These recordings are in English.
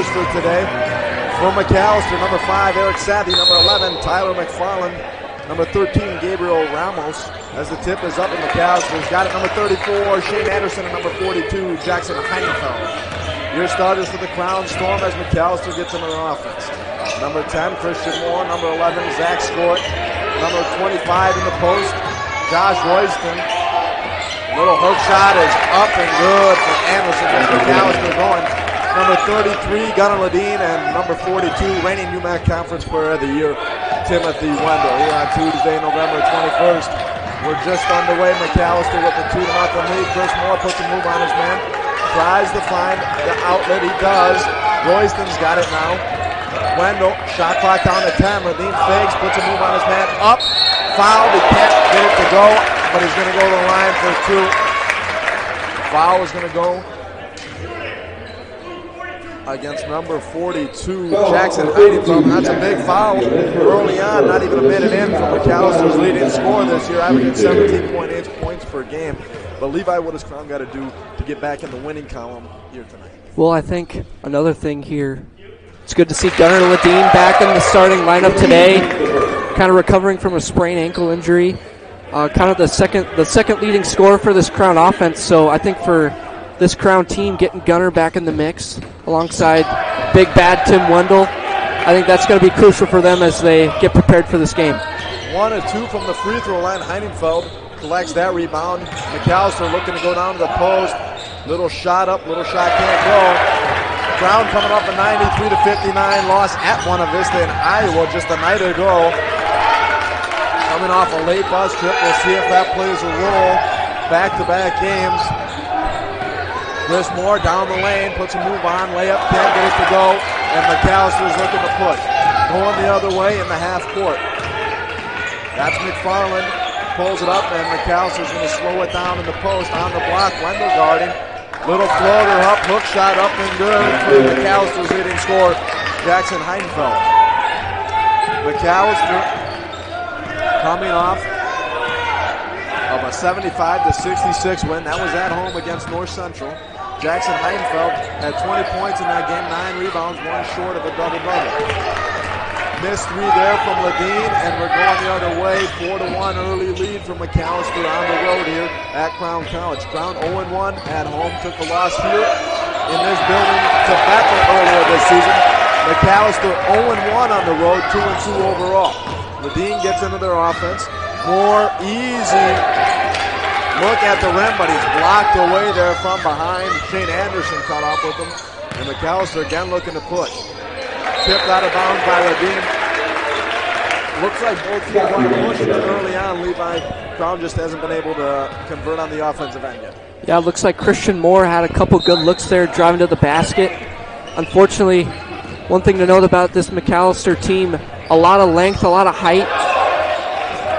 starters for today. For Macalester, number 5, Eric Sathy. Number 11, Tyler McFarland. Number 13, Gabriel Ramos. As the tip is up, and Macalester's got it. Number 34, Shane Anderson. And number 42, Jackson Heinfeld. Your starters for the Crown Storm as Macalester gets into their offense. Number 10, Christian Moore. Number 11, Zach Skort. Number 25 in the post, Josh Royston. Little hook shot is up and good for Anderson. Macalester going. Number 33, Gunnar Ledeen, and number 42, reigning UMAC Conference Player of the Year, Timothy Wendell. Here on Tuesday, November 21st. We're just underway. Macalester with the 2-0 lead. Chris Moore puts a move on his man. Tries to find the outlet. He does. Royston's got it now. Wendell, shot clock down to 10. Ledeen fakes, puts a move on his man. Up, fouled. He can't get it to go, but he's going to go to the line for 2. Foul is going to go against number 42, Jackson Heinfeld. That's a big foul early on, not even a minute in from Macalester's leading scorer this year, averaging 17.8 points per game. But Levi, what has Crown got to do to get back in the winning column here tonight? Well, I think another thing here, it's good to see Gunnar Ledeen back in the starting lineup today, kind of recovering from a sprained ankle injury. Kind of the second leading scorer for this Crown offense. So I think for this Crown team, getting Gunnar back in the mix alongside big bad Tim Wendell, I think that's going to be crucial for them as they get prepared for this game. 1 of 2 from the free throw line. Heinenfeld collects that rebound. Macalester looking to go down to the post. Little shot up, little shot can't go. Crown coming off a 93-59 loss at Buena Vista in Iowa just a night ago. Coming off a late bus trip. We'll see if that plays a role. Back-to-back games. Chris Moore down the lane, puts a move on, layup, can't get it to go, and Macalester's looking to push. Going the other way in the half court. That's McFarland, pulls it up, and Macalester's going to slow it down in the post. On the block, Wendell guarding. Little floater up, hook shot up and good for Macalester's leading scorer, Jackson Heinfeld. Macalester coming off of a 75-66 win. That was at home against North Central. Jackson Heinfeld had 20 points in that game, 9 rebounds, 1 short of a double-double. Missed 3 there from Ledeen, and we're going the other way. 4-1 early lead from Macalester on the road here at Crown College. Crown 0-1 at home, took a loss here in this building to Bethel earlier this season. Macalester 0-1 on the road, 2-2 overall. Ledeen gets into their offense. More easy look at the rim, but he's blocked away there from behind. Shane Anderson caught up with him. And Macalester again looking to push. Tipped out of bounds by Ledeen. Looks like both teams want to push early on. Levi, Crown just hasn't been able to convert on the offensive end yet. Yeah, it looks like Christian Moore had a couple good looks there driving to the basket. Unfortunately, one thing to note about this Macalester team, a lot of length, a lot of height.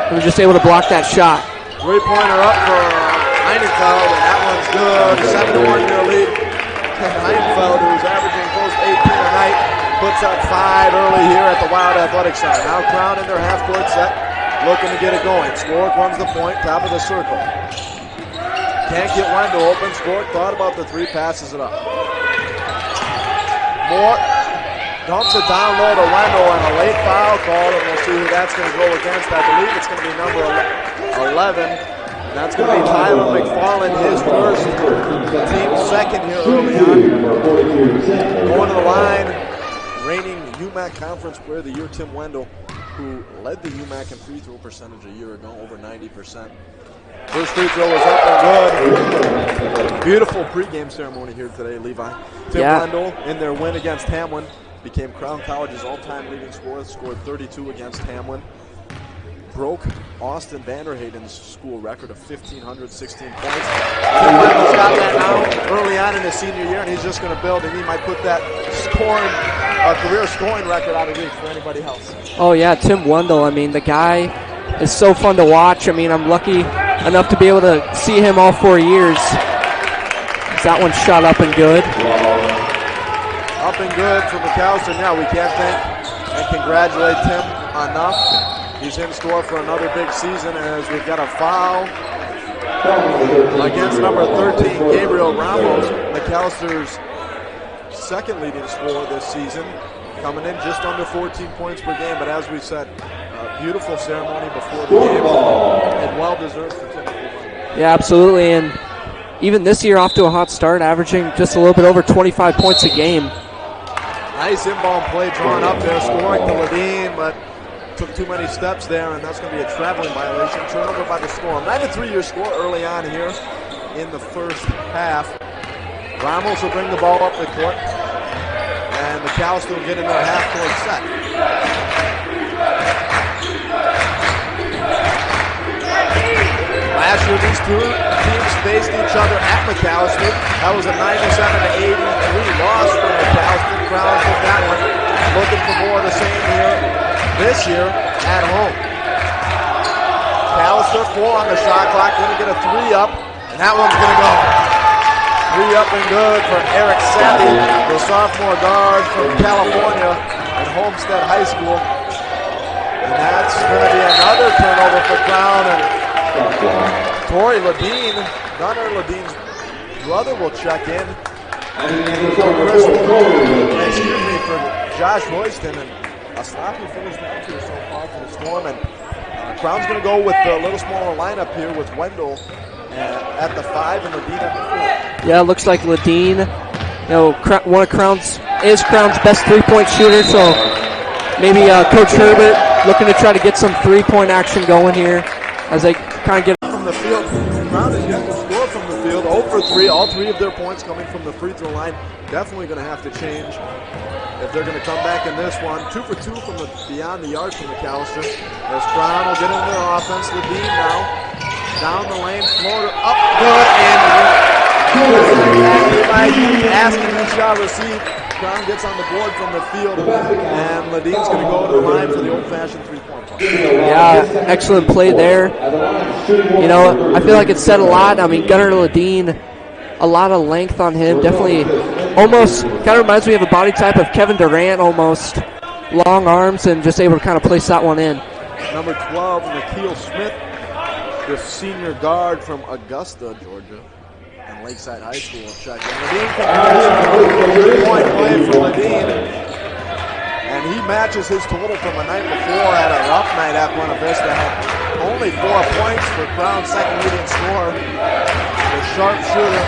He was just able to block that shot. Three-pointer up for Heinenfeld, and that one's good. 7-1 their lead. Heinenfeld, who's averaging close to 18 a night, puts up 5 early here at the Wild Athletic Center. Now Crown in their half-court set, looking to get it going. Skork runs the point, top of the circle. Can't get Wendell open. Skork thought about the 3, passes it up. Moore dumps it down low to Wendell, and a late foul call, and we'll see who that's going to go against. I believe it's going to be number 11. That's going to be Tyler McFarland, his first, team second here early on. Going to the line, reigning UMAC Conference Player of the Year, Tim Wendell, who led the UMAC in free throw percentage a year ago, over 90%. First free throw was up and good. Beautiful pregame ceremony here today, Levi. Tim Wendell, in their win against Hamlin, became Crown College's all-time leading scorer, scored 32 against Hamlin. Broke Austin Vanderhaden's school record of 1,516 points. Tim Wendell's got that now early on in his senior year, and he's just going to build, and he might put that career scoring record out of reach for anybody else. Oh, yeah, Tim Wendell, I mean, the guy is so fun to watch. I mean, I'm lucky enough to be able to see him all 4 years. That one shot up and good. Up and good for Macalester. Now we can't thank and congratulate Tim enough. He's in store for another big season as we've got a foul against number 13, Gabriel Ramos. Macalester's second leading scorer this season, coming in just under 14 points per game. But as we said, beautiful ceremony before the game and well-deserved for Timothy. Yeah, absolutely. And even this year off to a hot start, averaging just a little bit over 25 points a game. Nice inbound play drawn up there, scoring to Ledeen, but took too many steps there, and that's going to be a traveling violation. Turnover by the Storm. 9-3 your score early on here in the first half. Ramos will bring the ball up the court, and Macalester will get in their half-court set. Last year, these two teams faced each other at Macalester. That was a 97-83 loss for Macalester. Crown took that one. Looking for more of the same here this year at home. Macalester 4 on the shot clock. Going to get a 3 up, and that one's going to go. 3 up and good for Eric Savvy, the sophomore guard from California at Homestead High School. And that's going to be another turnover for Crown. And Torrey Ledeen, Gunnar Ledeen's brother, will check in. For Josh Royston, and a sloppy finish down here so far for the Storm. And Crown's going to go with the little smaller lineup here with Wendell at the 5 and Ledeen at the 4. Yeah, it looks like Ledeen, one of Crown's best three-point shooter. So maybe Coach Herbert looking to try to get some three-point action going here as they kind of get from the field. Crown is yet to score from the field. 0 for 3. All 3 of their points coming from the free throw line. Definitely going to have to change if they're going to come back in this one. 2 for 2 from beyond the yard from Macalester. As Crown will get into their offense. Ledeen now down the lane, floater up good, and asking the shot received. Crown gets on the board from the field, and Ledeen's going to go to the line for the old-fashioned three-point play. Yeah, excellent play there. I feel like it said a lot. I mean, Gunnar Ledeen, a lot of length on him. Definitely almost kind of reminds me of a body type of Kevin Durant almost. Long arms and just able to kind of place that one in. Number 12, Nikhil Smith, the senior guard from Augusta, Georgia. And Lakeside High School will check in. Ledeen can three-point play for Ledeen. And he matches his total from the night before at a rough night at Buena Vista. Had only 4 points for Crown's second leading scorer. The sharpshooter,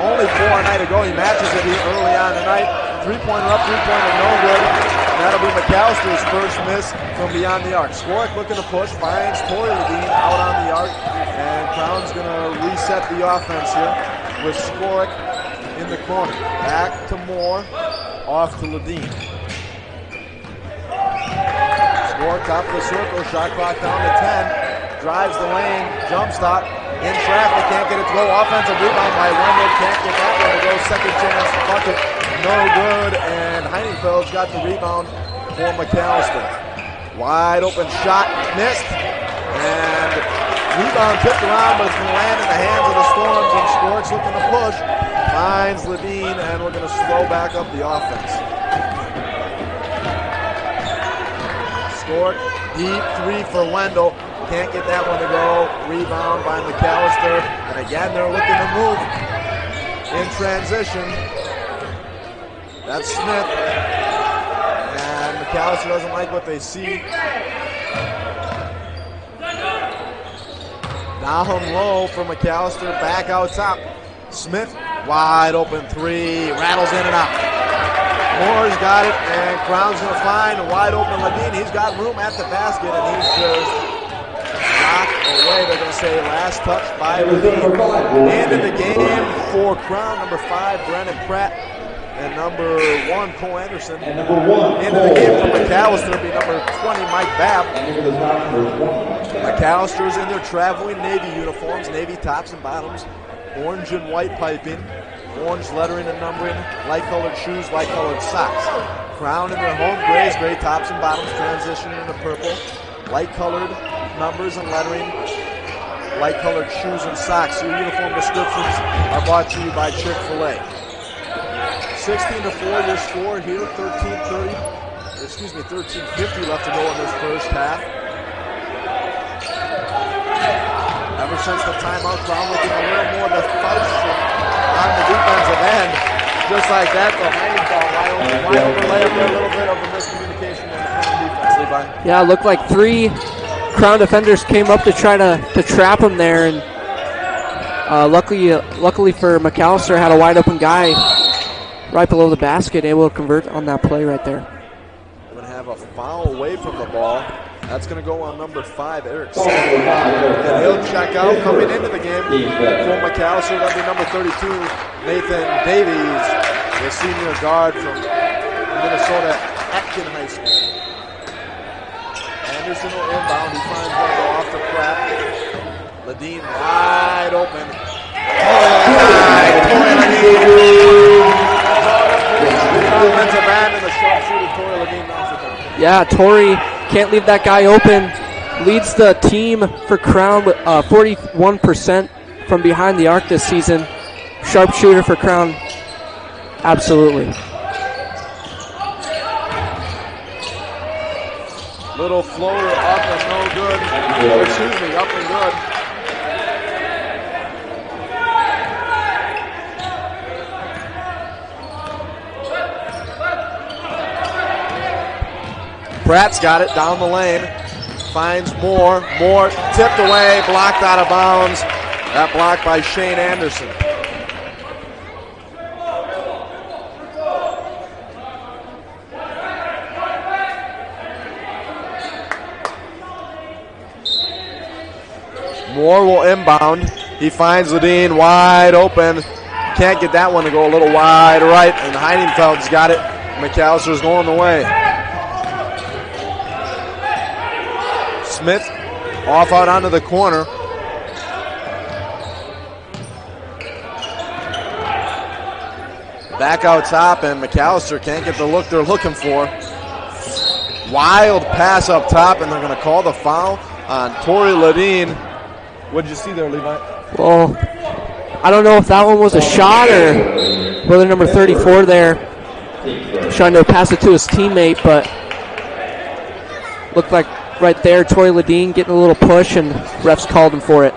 only 4 a night ago. He matches it here early on tonight. Three-pointer up, three-pointer no good. That'll be Macalester's first miss from beyond the arc. Skoric looking to push, finds Torrey Ledeen out on the arc. And Crown's going to reset the offense here with Skoric in the corner. Back to Moore, off to Ledeen. Skoric top of the circle, shot clock down to 10. Drives the lane, jump stop, in traffic, can't get it to go. Offensive rebound by Wendell, can't get that one to go. Second chance bucket, no good. And Heiningfeld's got the rebound for Macalester. Wide open shot, missed. And rebound tipped around, but it's going to land in the hands of the Storms, and Skoric's looking to push. Finds Ledeen, and we're going to slow back up the offense. Skoric, deep 3 for Wendell. Can't get that one to go. Rebound by Macalester. And again, they're looking to move in transition. That's Smith. And Macalester doesn't like what they see. Down low for Macalester, back out top. Smith, wide open 3, rattles in and out. Moore's got it, and Crown's going to find a wide open Ledeen. He's got room at the basket, and he's just knocked away. They're going to say last touch by Ledeen. Into the game for Crown, number 5, Brennan Pratt, and number 1, Cole Anderson. Into the game for Macalester will be number 20, Mike Babb. Macalester's in their traveling Navy uniforms, Navy tops and bottoms, orange and white piping, orange lettering and numbering, light-colored shoes, light-colored socks. Crown in their home grays, gray tops and bottoms, transitioning into purple, light-colored numbers and lettering, light-colored shoes and socks. Your uniform descriptions are brought to you by Chick-fil-A. 16-4 your score here, 13:50 left to go in this first half. Ever since the timeout, Crown looking a little more lethargic on the defensive end. just like that, the Heinz ball wide open layup, a little bit of a miscommunication on the Crown defense, Levi. Yeah, it looked like 3 Crown defenders came up to try to trap him there, and luckily for Macalester, had a wide open guy right below the basket, able to convert on that play right there. We're going to have a foul away from the ball. That's going to go on number 5, Eric Sander. And he'll check out coming into the game for Macalester. That'll be number 32, Nathan Davies, the senior guard from Minnesota Atkin High School. Anderson will inbound. He finds one off the Pratt. Ladine wide open. Offensive end and the sharpshooter Tori Ladine knocks it down. Yeah, Tori can't leave that guy open. Leads the team for Crown with 41% from behind the arc this season. Sharpshooter for Crown. Absolutely. Little floater up and no good. Excuse me, up and good. Pratt's got it down the lane. Finds Moore. Moore tipped away, blocked out of bounds. That blocked by Shane Anderson. Moore will inbound. He finds Ladine wide open. Can't get that one to go a little wide right, and Heiningfeld's got it. Macalester's going the way. Smith off out onto the corner. Back out top, and Macalester can't get the look they're looking for. Wild pass up top, and they're going to call the foul on Tori Ladine. What did you see there, Levi? Well, I don't know if that one was a shot or whether number 34 there trying to pass it to his teammate, but looked like right there, Tori Ladine getting a little push, and refs called him for it.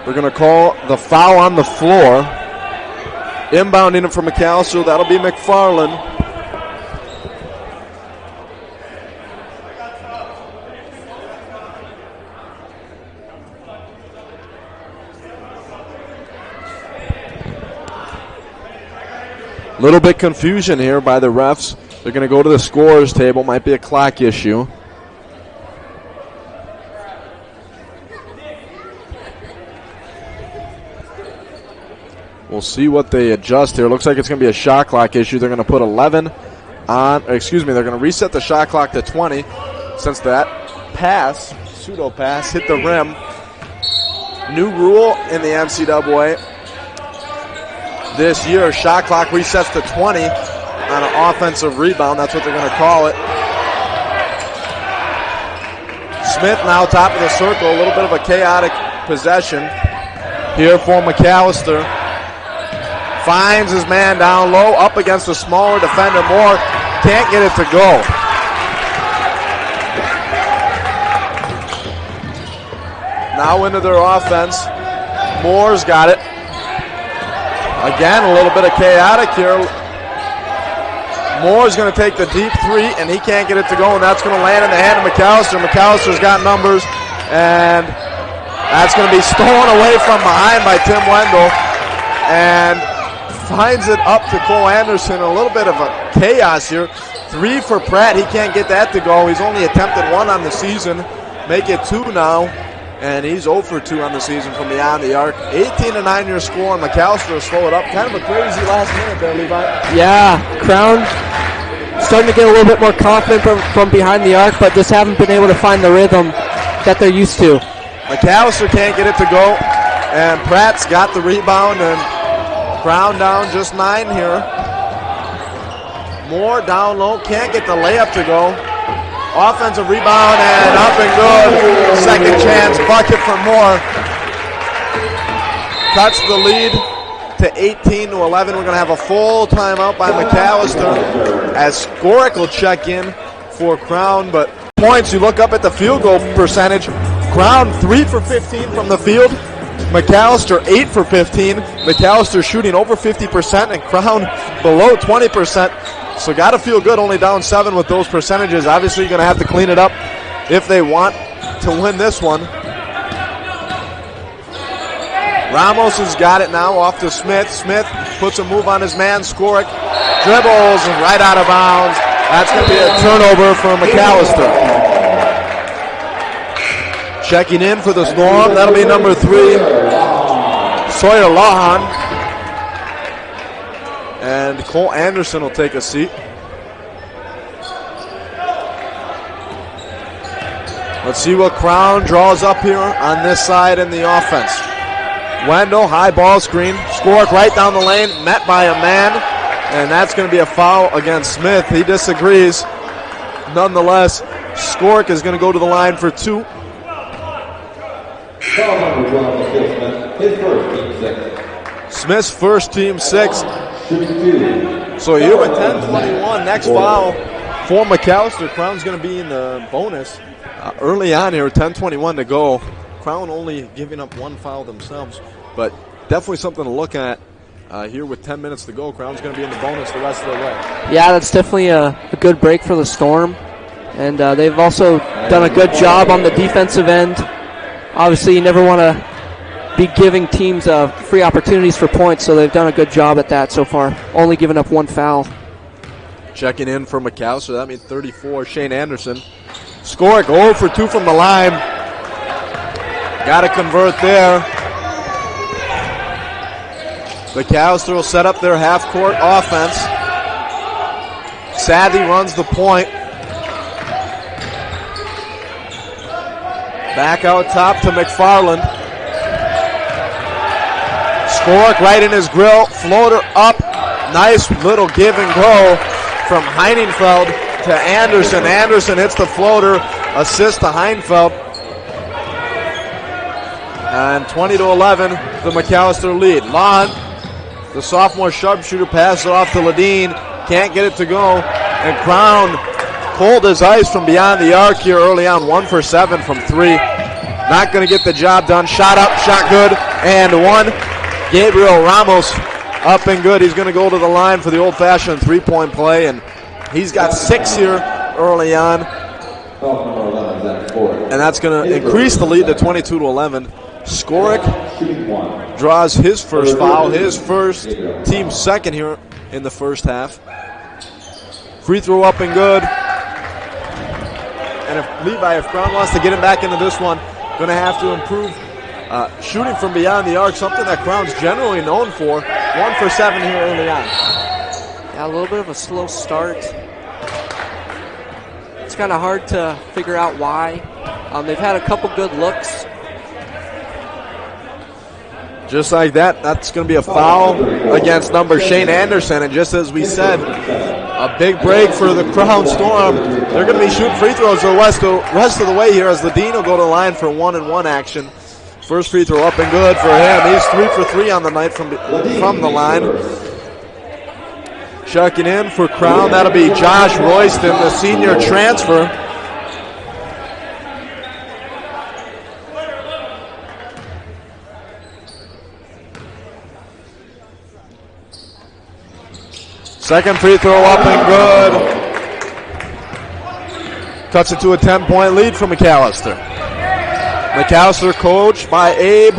We're going to call the foul on the floor. Inbounding it from Macalester, that'll be McFarland. Little bit confusion here by the refs. They're going to go to the scorer's table. Might be a clock issue. We'll see what they adjust here. Looks like it's going to be a shot clock issue. They're going to put 11 on, they're going to reset the shot clock to 20 since that pass, pseudo pass, hit the rim. New rule in the NCAA this year, shot clock resets to 20 on an offensive rebound. That's what they're going to call it. Smith now top of the circle. A little bit of a chaotic possession here for Macalester. Finds his man down low, up against a smaller defender. Moore can't get it to go. Now into their offense. Moore's got it. Again, a little bit of chaotic here. Moore's going to take the deep three, and he can't get it to go, and that's going to land in the hand of Macalester. Macalester's got numbers, and that's going to be stolen away from behind by Tim Wendell, and finds it up to Cole Anderson. A little bit of a chaos here. 3 for Pratt. He can't get that to go. He's only attempted 1 on the season. Make it 2 now. And he's 0 for 2 on the season from beyond the arc. 18-9 your score, and Macalester will slow it up. Kind of a crazy last minute there, Levi. Yeah, Crown starting to get a little bit more confident from behind the arc, but just haven't been able to find the rhythm that they're used to. Macalester can't get it to go, and Pratt's got the rebound, and Crown down just 9 here. Moore down low, can't get the layup to go. Offensive rebound and up and good. Second chance bucket for Moore. Cuts the lead to 18-11. We're going to have a full timeout by Macalester as Skoric will check in for Crown. But points, you look up at the field goal percentage. Crown 3 for 15 from the field. Macalester 8 for 15. Macalester shooting over 50% and Crown below 20%. So got to feel good, only down 7 with those percentages. Obviously going to have to clean it up if they want to win this one. Ramos has got it now off to Smith. Smith puts a move on his man. Skoric dribbles and right out of bounds. That's going to be a turnover for Macalester. Checking in for the Storm, that'll be number 3, Sawyer Lahan. And Cole Anderson will take a seat. Let's see what Crown draws up here on this side in the offense. Wendell, high ball screen. Skoric right down the lane, met by a man. And that's going to be a foul against Smith. He disagrees. Nonetheless, Skoric is going to go to the line for 2. Smith's first, team 6. So here with 10-21, next foul for Macalester. Crown's going to be in the bonus early on here, 10-21 to go. Crown only giving up 1 foul themselves, but definitely something to look at here with 10 minutes to go. Crown's going to be in the bonus the rest of the way. Yeah, that's definitely a good break for the Storm, and they've also done a good job on the defensive end. Obviously, you never want to be giving teams free opportunities for points, so they've done a good job at that so far, only giving up 1 foul. Checking in for Macalester, that means 34, Shane Anderson. Skoric 0 for 2 from the line. Got to convert there. Macalester will set up their half-court offense. Sadie runs the point. Back out top to McFarland. Skoric right in his grill. Floater up. Nice little give and go from Heinenfeld to Anderson. Anderson hits the floater. Assist to Heinenfeld. And 20-11, the Macalester lead. Lon, the sophomore sharpshooter, passes it off to Ladine. Can't get it to go. And Crown, cold as ice from beyond the arc here early on. 1 for 7 from 3. Not going to get the job done. Shot up, shot good, and 1. Gabriel Ramos up and good. He's going to go to the line for the old-fashioned three-point play, and he's got 6 here early on. And that's going to increase the lead to 22-11. Skoric draws his first foul, his first, team second here in the first half. Free throw up and good. And if Crown wants to get him back into this one, going to have to improve shooting from beyond the arc, something that Crown's generally known for. 1 for 7 here early on. Yeah, a little bit of a slow start. It's kind of hard to figure out why. They've had a couple good looks. Just like that, that's going to be a foul against number Shane Anderson. And just as we said, a big break for the Crown Storm. They're going to be shooting free throws the rest of the way here as Ladine will go to the line for 1-and-1 action. First free throw up and good for him. He's 3 for 3 on the night from the line. Checking in for Crown, that'll be Josh Royston, the senior transfer. Second free throw up and good. Cuts it to a 10-point lead for Macalester. Macalester coached by Abe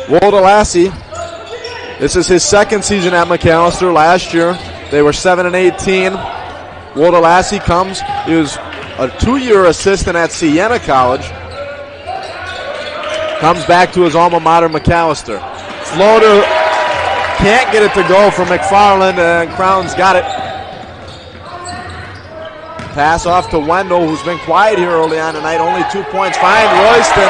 Wodolasi. This is his second season at Macalester. Last year they were 7-18. Wodolasi comes. He was a 2-year assistant at Siena College. Comes back to his alma mater, Macalester. Floater. Can't get it to go for McFarland, and Crown's got it. Pass off to Wendell, who's been quiet here early on tonight. Only 2 points. Find Royston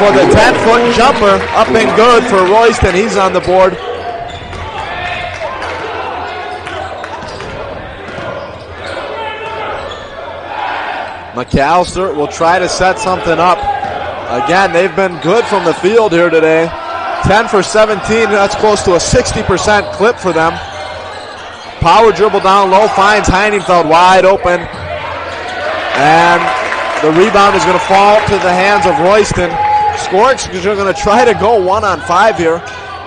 for the 10-foot jumper. Up and good for Royston. He's on the board. Macalester will try to set something up. Again, they've been good from the field here today. 10 for 17, that's close to a 60% clip for them. Power dribble down low, finds Heinenfeld wide open. And the rebound is going to fall to the hands of Royston. Skork's going to try to go 1-on-5 here.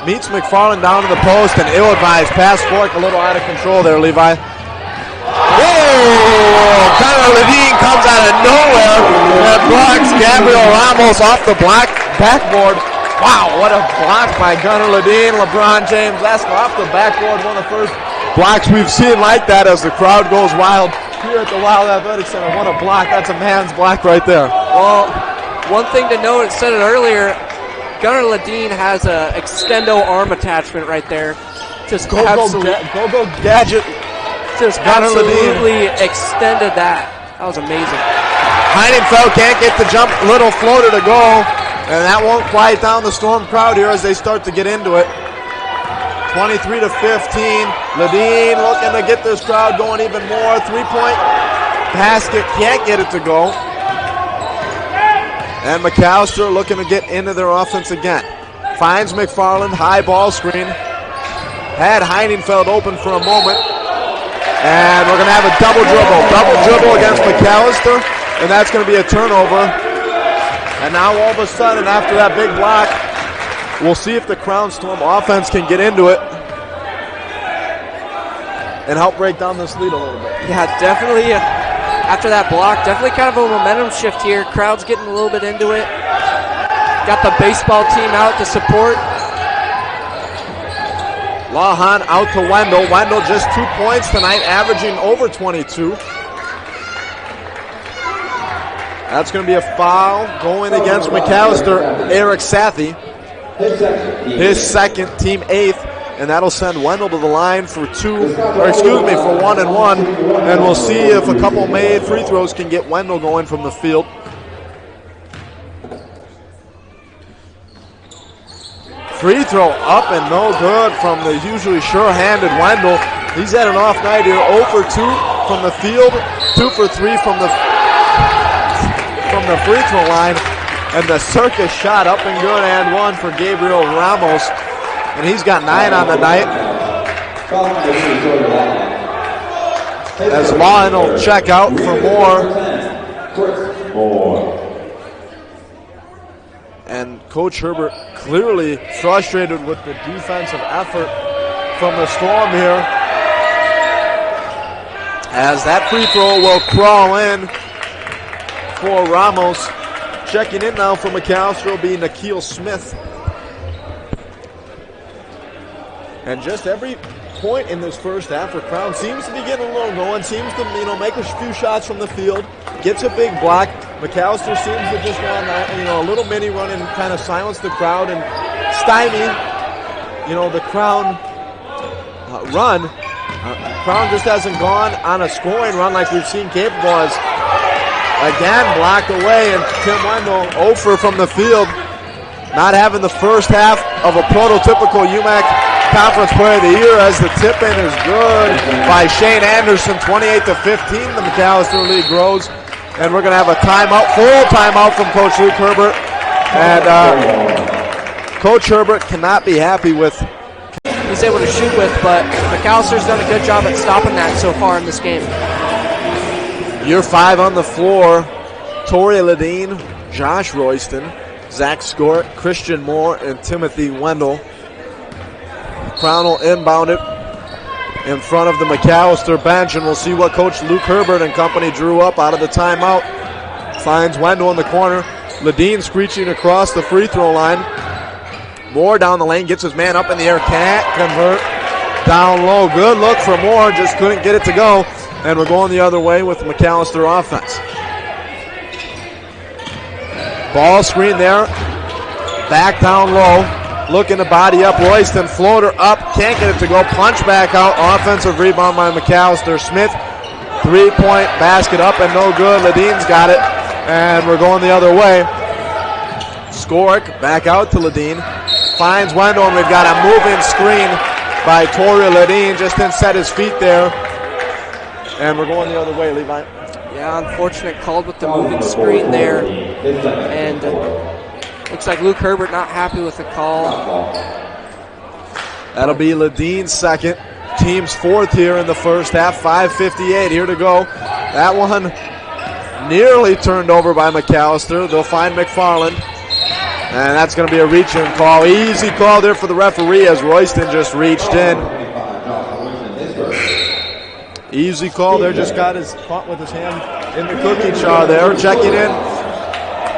Meets McFarland down to the post, and ill-advised pass. Skork a little out of control there, Levi. Oh! Connor Ledeen comes out of nowhere and blocks Gabriel Ramos off the backboard. Wow, what a block by Gunnar Ledeen. LeBron James Lesko off the backboard. One of the first blocks we've seen like that as the crowd goes wild here at the Wild Athletic Center. What a block. That's a man's block right there. Well, one thing to note, it said it earlier, Gunnar Ledeen has a extendo arm attachment right there. Just Go gadget. Just absolutely extended that. That was amazing. Heinenfeld can't get the jump, little floater to go, and that won't quiet down the Storm crowd here as they start to get into it. 23-15. Ledeen looking to get this crowd going even more. 3-point basket, can't get it to go. And Macalester looking to get into their offense again. Finds McFarland, high ball screen. Had Heinenfeld open for a moment. And we're going to have a double dribble against Macalester, and that's going to be a turnover. And now all of a sudden, after that big block, we'll see if the Crown Storm offense can get into it and help break down this lead a little bit. Yeah, definitely. After that block, definitely kind of a momentum shift here. Crowd's getting a little bit into it. Got the baseball team out to support. Lawhon out to Wendell. Wendell just 2 points tonight, averaging over 22. That's going to be a foul going against Macalester. Eric Sathie, his second, team 8th, and that'll send Wendell to the line for 1 and 1. And we'll see if a couple made free throws can get Wendell going from the field. Free throw up and no good from the usually sure-handed Wendell. He's had an off night here. 0 for 2 from the field, 2 for 3 from the free throw line. And the circus shot up and good and one for Gabriel Ramos. And he's got 9 on the night. As Lawhon will check out for more. And Coach Herbert clearly frustrated with the defensive effort from the Storm here. As that free throw will crawl in for Ramos. Checking in now for Macalester will be Nikhil Smith. And just every point in this first half for Crown seems to be getting a little going, seems to make a few shots from the field, gets a big block. Macalester seems to just run a little mini run and kind of silence the crowd and stymie the Crown run. Crown just hasn't gone on a scoring run like we've seen capable as again blocked away, and Tim Wendell 0 from the field, not having the first half of a prototypical UMAC Conference Player of the Year as the tip-in is good by Shane Anderson. 28-15, the Macalester lead grows. And we're going to have a timeout, full timeout from Coach Luke Herbert. And Coach Herbert cannot be happy with. He's able to shoot with, but Macalester's done a good job at stopping that so far in this game. Year 5 on the floor. Tori Ledeen, Josh Royston, Zach Skork, Christian Moore, and Timothy Wendell. Crown will inbound it in front of the Macalester bench, and we'll see what Coach Luke Herbert and company drew up out of the timeout. Finds Wendell in the corner. Ledeen screeching across the free throw line. Moore down the lane, gets his man up in the air, can't convert. Down low, good look for Moore, just couldn't get it to go. And we're going the other way with the Macalester offense. Ball screen there, back down low. Looking to body up Royston, floater up, can't get it to go, punch back out, offensive rebound by Macalester. Smith, 3-point basket up and no good. Ledeen's got it, and we're going the other way. Skork back out to Ledeen, finds Wendell, and we've got a moving screen by Tori Ledeen, just didn't set his feet there, and we're going the other way, Levi. Yeah, unfortunate called with the moving screen there, and looks like Luke Herbert not happy with the call. That'll be Ledeen's second. Team's 4th here in the first half. 5:58 here to go. That one nearly turned over by Macalester. They'll find McFarland. And that's going to be a reach-in call. Easy call there for the referee as Royston just reached in. Easy call there, just got caught with his hand in the cookie jar there. Checking in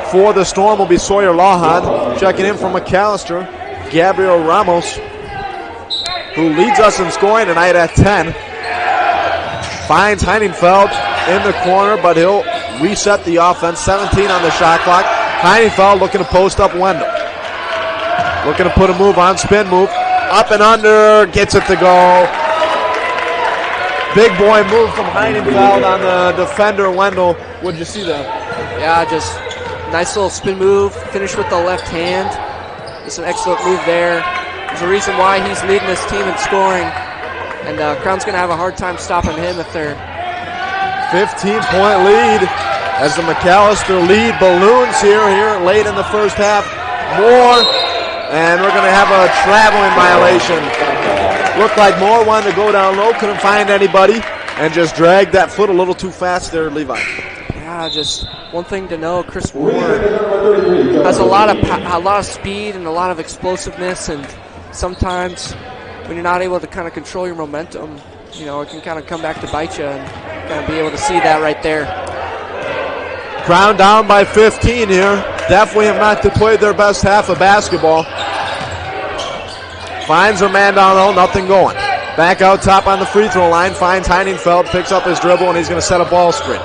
for the Storm will be Sawyer Lawhon. Checking in for Macalester, Gabriel Ramos, who leads us in scoring tonight at 10. Finds Heiningfeld in the corner, but he'll reset the offense. 17 on the shot clock. Heiningfeld looking to post up Wendell. Looking to put a move on, spin move. Up and under, gets it to go. Big boy move from Heiningfeld on the defender, Wendell. What did you see there? Yeah, just nice little spin move. Finish with the left hand. It's an excellent move there. There's a reason why he's leading this team in scoring. And Crown's going to have a hard time stopping him if they're... 15-point lead as the Macalester lead balloons here late in the first half. Moore, and we're going to have a traveling violation. Looked like Moore wanted to go down low, couldn't find anybody, and just dragged that foot a little too fast there, Levi. Yeah, just one thing to know, Chris Moore has a lot of speed and a lot of explosiveness, and sometimes when you're not able to kind of control your momentum, you know, it can kind of come back to bite you, and kind of be able to see that right there. Crown down by 15 here. Definitely have not played their best half of basketball. Finds her man down low, nothing going. Back out top on the free throw line, finds Heiningfeld, picks up his dribble, and he's going to set a ball screen.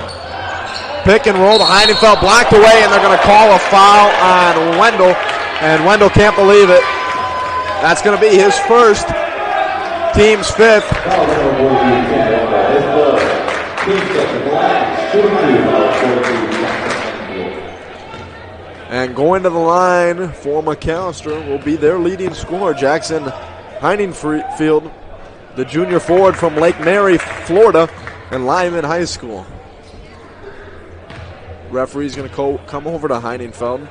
Pick and roll, the Heiningfeld blocked away, and they're going to call a foul on Wendell, and Wendell can't believe it. That's going to be his first, team's fifth. And going to the line for Macalester will be their leading scorer, Jackson Heiningfield, the junior forward from Lake Mary, Florida, and Lyman High School. Referee's going to come over to Heiningfeld.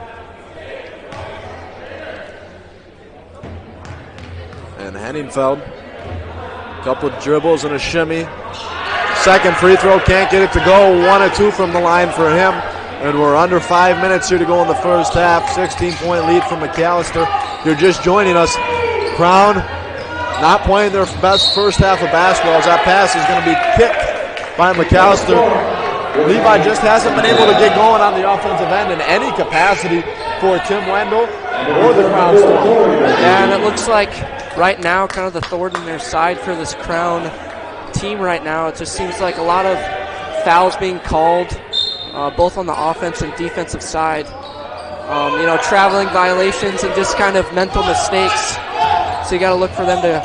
And Heiningfeld, couple of dribbles and a shimmy. Second free throw, can't get it to go. 1 of 2 from the line for him. And we're under 5 minutes here to go in the first half. 16-point lead for Macalester. You're just joining us. Crown not playing their best first half of basketball as that pass is going to be kicked by Macalester. Levi just hasn't been able to get going on the offensive end in any capacity for Tim Wendell or the Crown Storm. Yeah, and it looks like right now kind of the thorn in their side for this Crown team right now. It just seems like a lot of fouls being called, both on the offense and defensive side. You know, traveling violations and just kind of mental mistakes. So you got to look for them to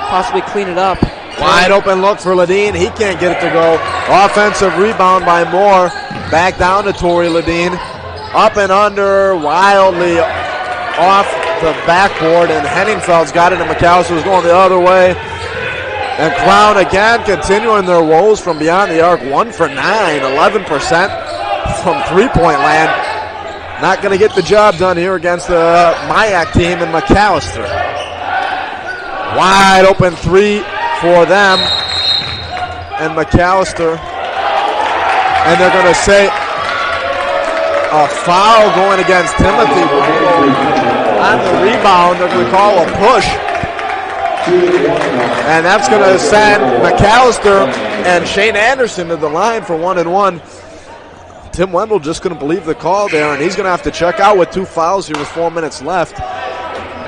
possibly clean it up. Wide open look for Ledeen. He can't get it to go. Offensive rebound by Moore. Back down to Torrey Ledeen. Up and under, wildly off the backboard, and Henningfeld's got it, and Macalester's going the other way. And Crown again continuing their woes from beyond the arc. 1 for 9, 11% from three-point land. Not going to get the job done here against the Mayak team in Macalester. Wide open three for them. And Macalester. And they're going to say a foul going against Timothy. On the rebound, they're going to call a push. And that's going to send Macalester and Shane Anderson to the line for 1-1. Tim Wendell just couldn't believe the call there, and he's going to have to check out with 2 fouls here with 4 minutes left.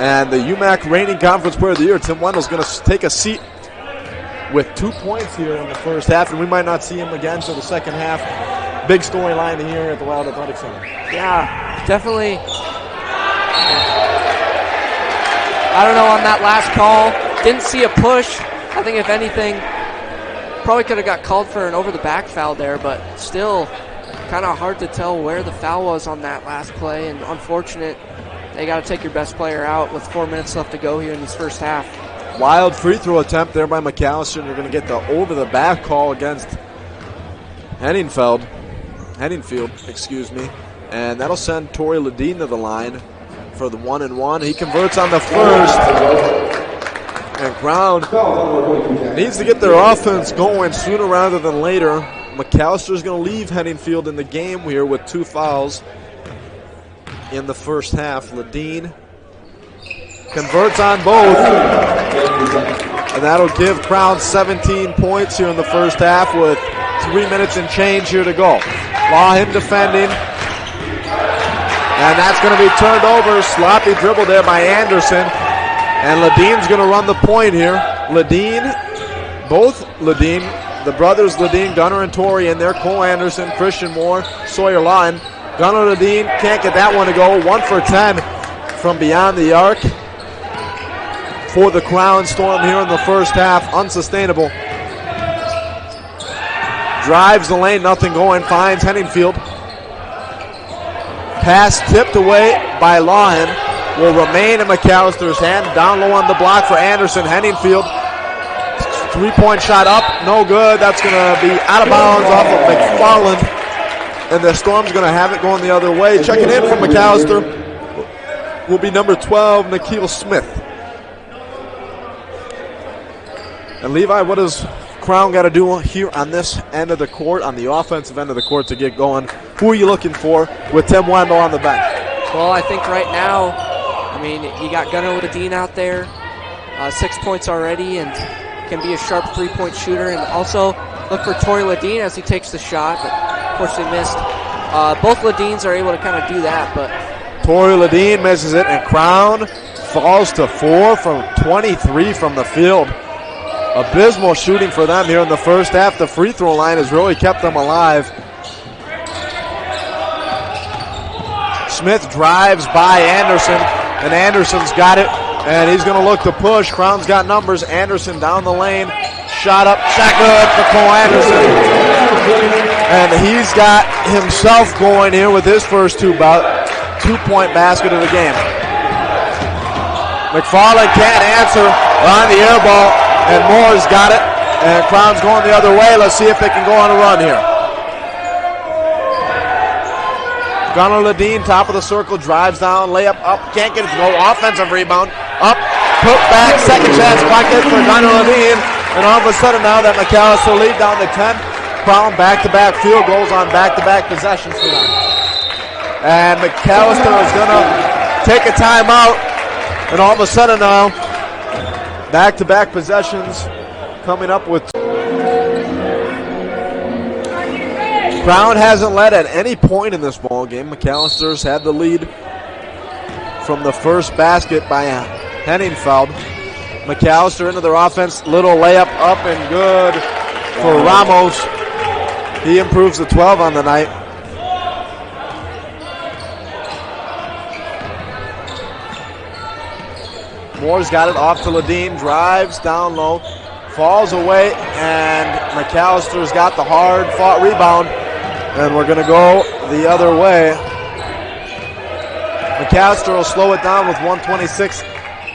And the UMAC reigning conference player of the year, Tim Wendell's going to take a seat with 2 points here in the first half, and we might not see him again until the second half. Big storyline here at the Wild Athletic Center. Yeah, definitely. I don't know on that last call. Didn't see a push. I think if anything, probably could have got called for an over-the-back foul there, but still kind of hard to tell where the foul was on that last play, and unfortunate. They got to take your best player out with 4 minutes left to go here in this first half. Wild free throw attempt there by Macalester, and they're going to get the over-the-back call against Henningfield, and that'll send Torrey Ledeen to the line for the 1-1. He converts on the first, and Crown needs to get their offense going sooner rather than later. Macalester's going to leave Henningfield in the game here with 2 fouls. in the first half. Ledeen converts on both, and that'll give Crown 17 points here in the first half with 3 minutes and change here to go. Lawhen defending, and that's going to be turned over. Sloppy dribble there by Anderson, and Ledeen's going to run the point here. Both Ledeen, the brothers Ledeen, Gunnar and Torrey, and their Cole Anderson, Christian Moore, Sawyer Lawhen. Gunnar Ledeen can't get that one to go. 1 for 10 from beyond the arc for the Crown Storm here in the first half. Unsustainable. Drives the lane, nothing going, finds Henningfield. Pass tipped away by Lawhen. Will remain in Macalester's hand. Down low on the block for Anderson. Henningfield. 3-point shot up, no good. That's going to be out of bounds off of McFarland. And the Storm's going to have it going the other way. Checking in from Macalester will be number 12, Nikhil Smith. And Levi, what does Crown got to do here on this end of the court, on the offensive end of the court to get going? Who are you looking for with Tim Wendell on the bench? Well, I think right now, you got Gunnar Ledeen out there, 6 points already, and can be a sharp 3-point shooter. And also look for Torrey Ledeen as he takes the shot, but unfortunately missed. Both Ledeens are able to kind of do that, but Torrey Ledeen misses it, and Crown falls to 4 from 23 from the field. Abysmal shooting for them here in the first half. The free throw line has really kept them alive. Smith drives by Anderson, and Anderson's got it, and he's going to look to push. Crown's got numbers. Anderson down the lane. Shot up, shot good for Cole Anderson. And he's got himself going here with his first 2-point basket of the game. McFarland can't answer on the air ball, and Moore's got it, and Crown's going the other way. Let's see if they can go on a run here. Gunnar Ledeen, top of the circle, drives down, layup up, can't get it to go. Offensive rebound, up, put back, second chance bucket for Gunnar Ledeen. And all of a sudden now that Macalester lead down to 10, Crown back-to-back field goals on back-to-back possessions for them. And Macalester is going to take a timeout, and all of a sudden now, back-to-back possessions coming up with. Crown hasn't led at any point in this ball game. Macalester's had the lead from the first basket by Henningfield. Macalester into their offense, little layup up and good for Ramos. He improves to 12 on the night. Moore's got it off to Ledeen, drives down low, falls away, and Macalester's got the hard-fought rebound, and we're going to go the other way. Macalester will slow it down with 1:26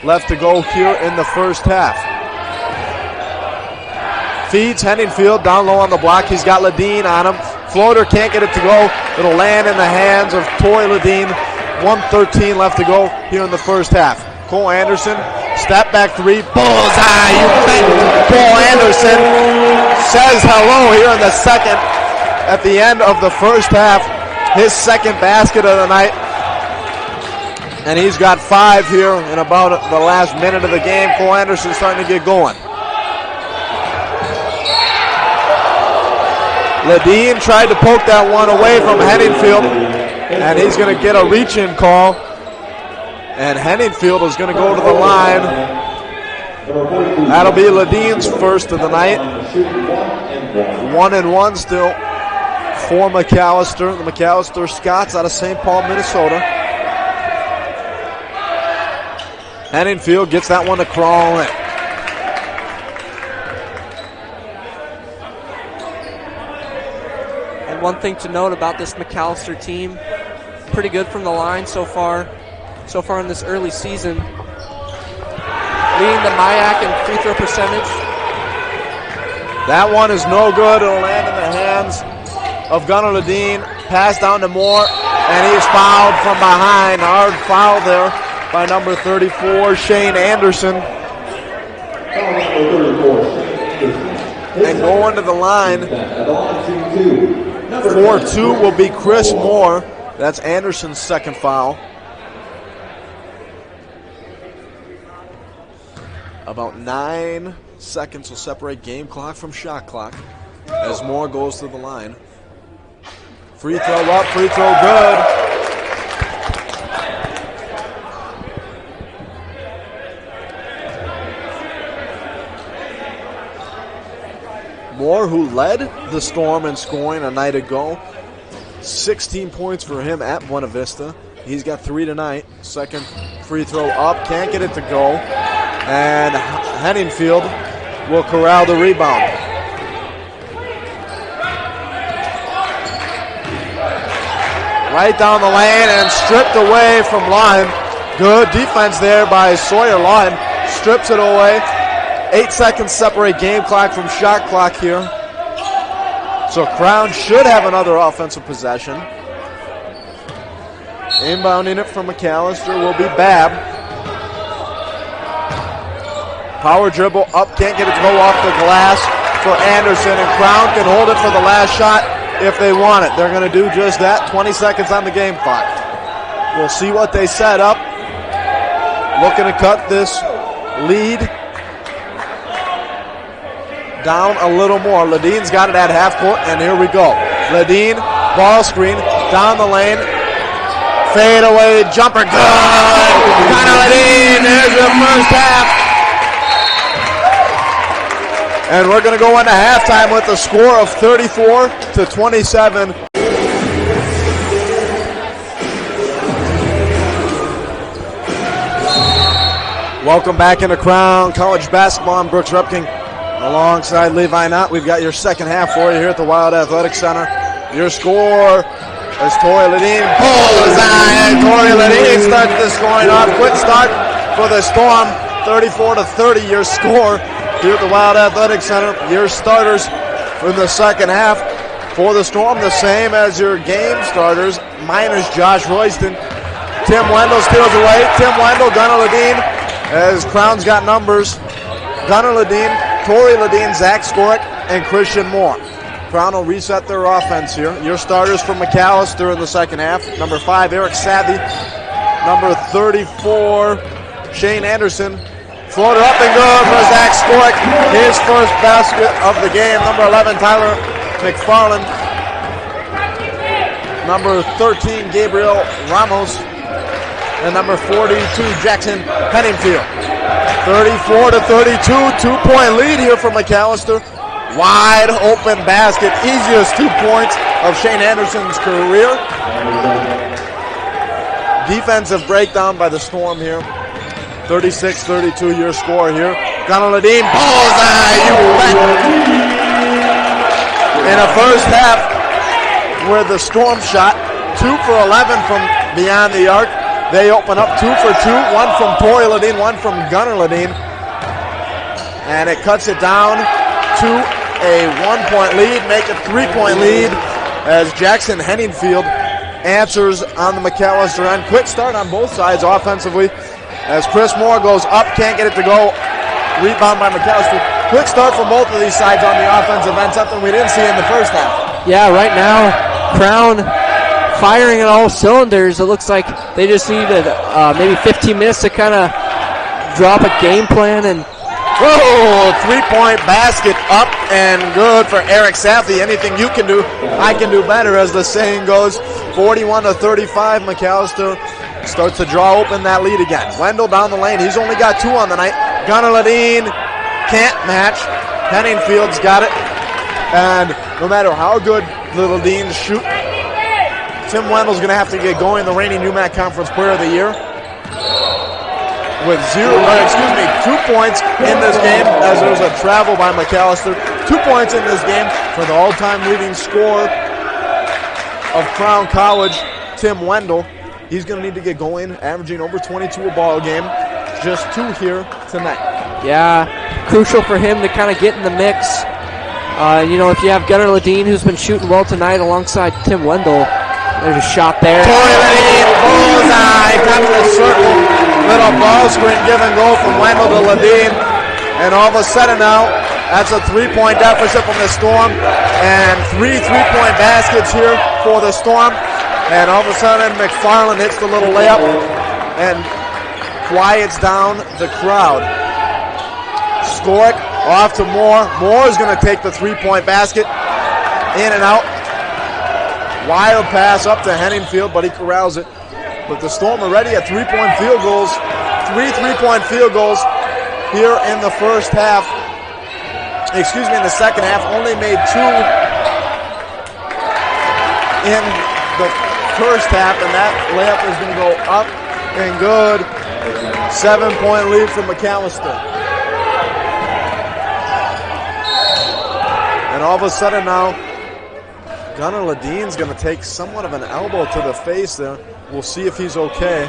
left to go here in the first half. Feeds Henningfield down low on the block. He's got Ledeen on him. Floater can't get it to go. It'll land in the hands of Torrey Ledeen. 1:13 left to go here in the first half. Cole Anderson, step back three, bullseye, you bet. Cole Anderson says hello here in the second at the end of the first half. His second basket of the night. And he's got 5 here in about the last minute of the game. Cole Anderson starting to get going. Ledeen tried to poke that one away from Henningfield, and he's going to get a reach-in call. And Henningfield is going to go to the line. That'll be Ledeen's first of the night. 1-1 still for Macalester. The Macalester Scots out of St. Paul, Minnesota. Henningfield gets that one to crawl in. And one thing to note about this Macalester team, pretty good from the line so far in this early season. Leading the MIAC in free throw percentage. That one is no good. It'll land in the hands of Gunnar Ledeen. Pass down to Moore, and he's fouled from behind. Hard foul there by number 34, Shane Anderson. And going to the line, 4-2 will be Chris Moore. That's Anderson's second foul. About 9 seconds will separate game clock from shot clock as Moore goes to the line. Free throw up, free throw good. Moore, who led the Storm in scoring a night ago. 16 points for him at Buena Vista. He's got 3 tonight. Second free throw up, can't get it to go. And Henningfield will corral the rebound. Right down the lane and stripped away from Lime. Good defense there by Sawyer Lime. Strips it away. 8 seconds separate game clock from shot clock here. So Crown should have another offensive possession. Inbounding it from Macalester will be Babb. Power dribble up, can't get it to go off the glass for Anderson, and Crown can hold it for the last shot if they want it. They're going to do just that. 20 seconds on the game clock. We'll see what they set up. Looking to cut this lead down a little more. Ledine's got it at half court, and here we go. Ledine, ball screen, down the lane. Fade away, jumper, good! Connor Ledine, there's your first half. And we're going to go into halftime with a score of 34-27. Welcome back into Crown College basketball. I'm Brooks Rupking. Alongside Levi Knott, we've got your second half for you here at the Wild Athletic Center. Your score is Tori Ledine. Bullseye! Tori Ledine starts the scoring off. Quick start for the Storm. 34-30 your score here at the Wild Athletic Center. Your starters in the second half for the Storm, the same as your game starters, minus Josh Royston. Tim Wendell steals away. Tim Wendell, Gunnar Ledine, as Crown's got numbers. Gunnar Ledine, Tori Ledine, Zach Skorick, and Christian Moore. Crown will reset their offense here. Your starters for Macalester in the second half. Number 5, Eric Savvy. Number 34, Shane Anderson. Floater up and good for Zach Skorick. His first basket of the game. Number 11, Tyler McFarland. Number 13, Gabriel Ramos. And number 42, Jackson Henningfield. 34-32, 2-point lead here for Macalester. Wide open basket, easiest 2 points of Shane Anderson's career. Defensive breakdown by the Storm here. 36-32 your score here. Gunnar Ledine, bullseye, you bet. In the first half, where the Storm shot 2 for 11 from beyond the arc, they open up 2 for 2, one from Tori Ledine, one from Gunnar Ledine. And it cuts it down to a 1-point lead, make it 3-point lead as Jackson Henningfield answers on the Macalester end. Quick start on both sides offensively as Chris Moore goes up, can't get it to go. Rebound by Macalester. Quick start from both of these sides on the offensive end, something we didn't see in the first half. Yeah, right now, Crown firing on all cylinders. It looks like they just needed maybe 15 minutes to kind of drop a game plan. And whoa, 3-point basket up and good for Eric Saffy. Anything you can do, I can do better, as the saying goes. 41-35, Macalester starts to draw open that lead again. Wendell down the lane. He's only got 2 on the night. Gunnar Ledine can't match. Henningfield's got it. And no matter how good the Ledines shoot, Tim Wendell's going to have to get going, the reigning UMAC Conference Player of the Year, with 2 points in this game, as there's a travel by Macalester. 2 points in this game for the all-time leading scorer of Crown College, Tim Wendell. He's going to need to get going, averaging over 22 a ball game. Just 2 here tonight. Yeah, crucial for him to kind of get in the mix. If you have Gunnar Ledine, who's been shooting well tonight alongside Tim Wendell, there's a shot there. Tori Ledine, bullseye, top of the circle. Little ball screen, give and go from Wendell to Ledine. And all of a sudden now, that's a 3-point deficit from the Storm. And 3 3-point baskets here for the Storm. And all of a sudden, McFarland hits the little layup and quiets down the crowd. Skorick off to Moore. Moore is going to take the three-point basket. In and out. Wild pass up to Henningfield, but he corrals it. But the Storm already at three-point field goals. 3 3-point field goals here in the first half. Excuse me, in the second half. Only made 2 in the first half, and that layup is going to go up and good. 7-point lead for Macalester. And all of a sudden now, Gunnar Ledine's going to take somewhat of an elbow to the face there. We'll see if he's okay.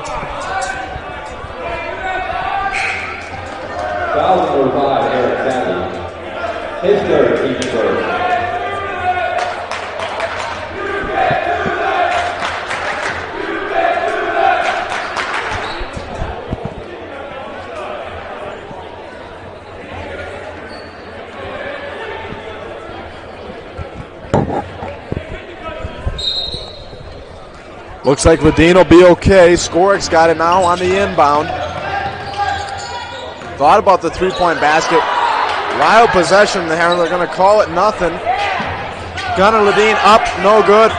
Foul number 5, Eric Savvy. His third, team first. Looks like Ledine will be okay. Skorick's got it now on the inbound. Thought about the three-point basket. Wild possession there. They're going to call it nothing. Gunnar Ledine up, no good.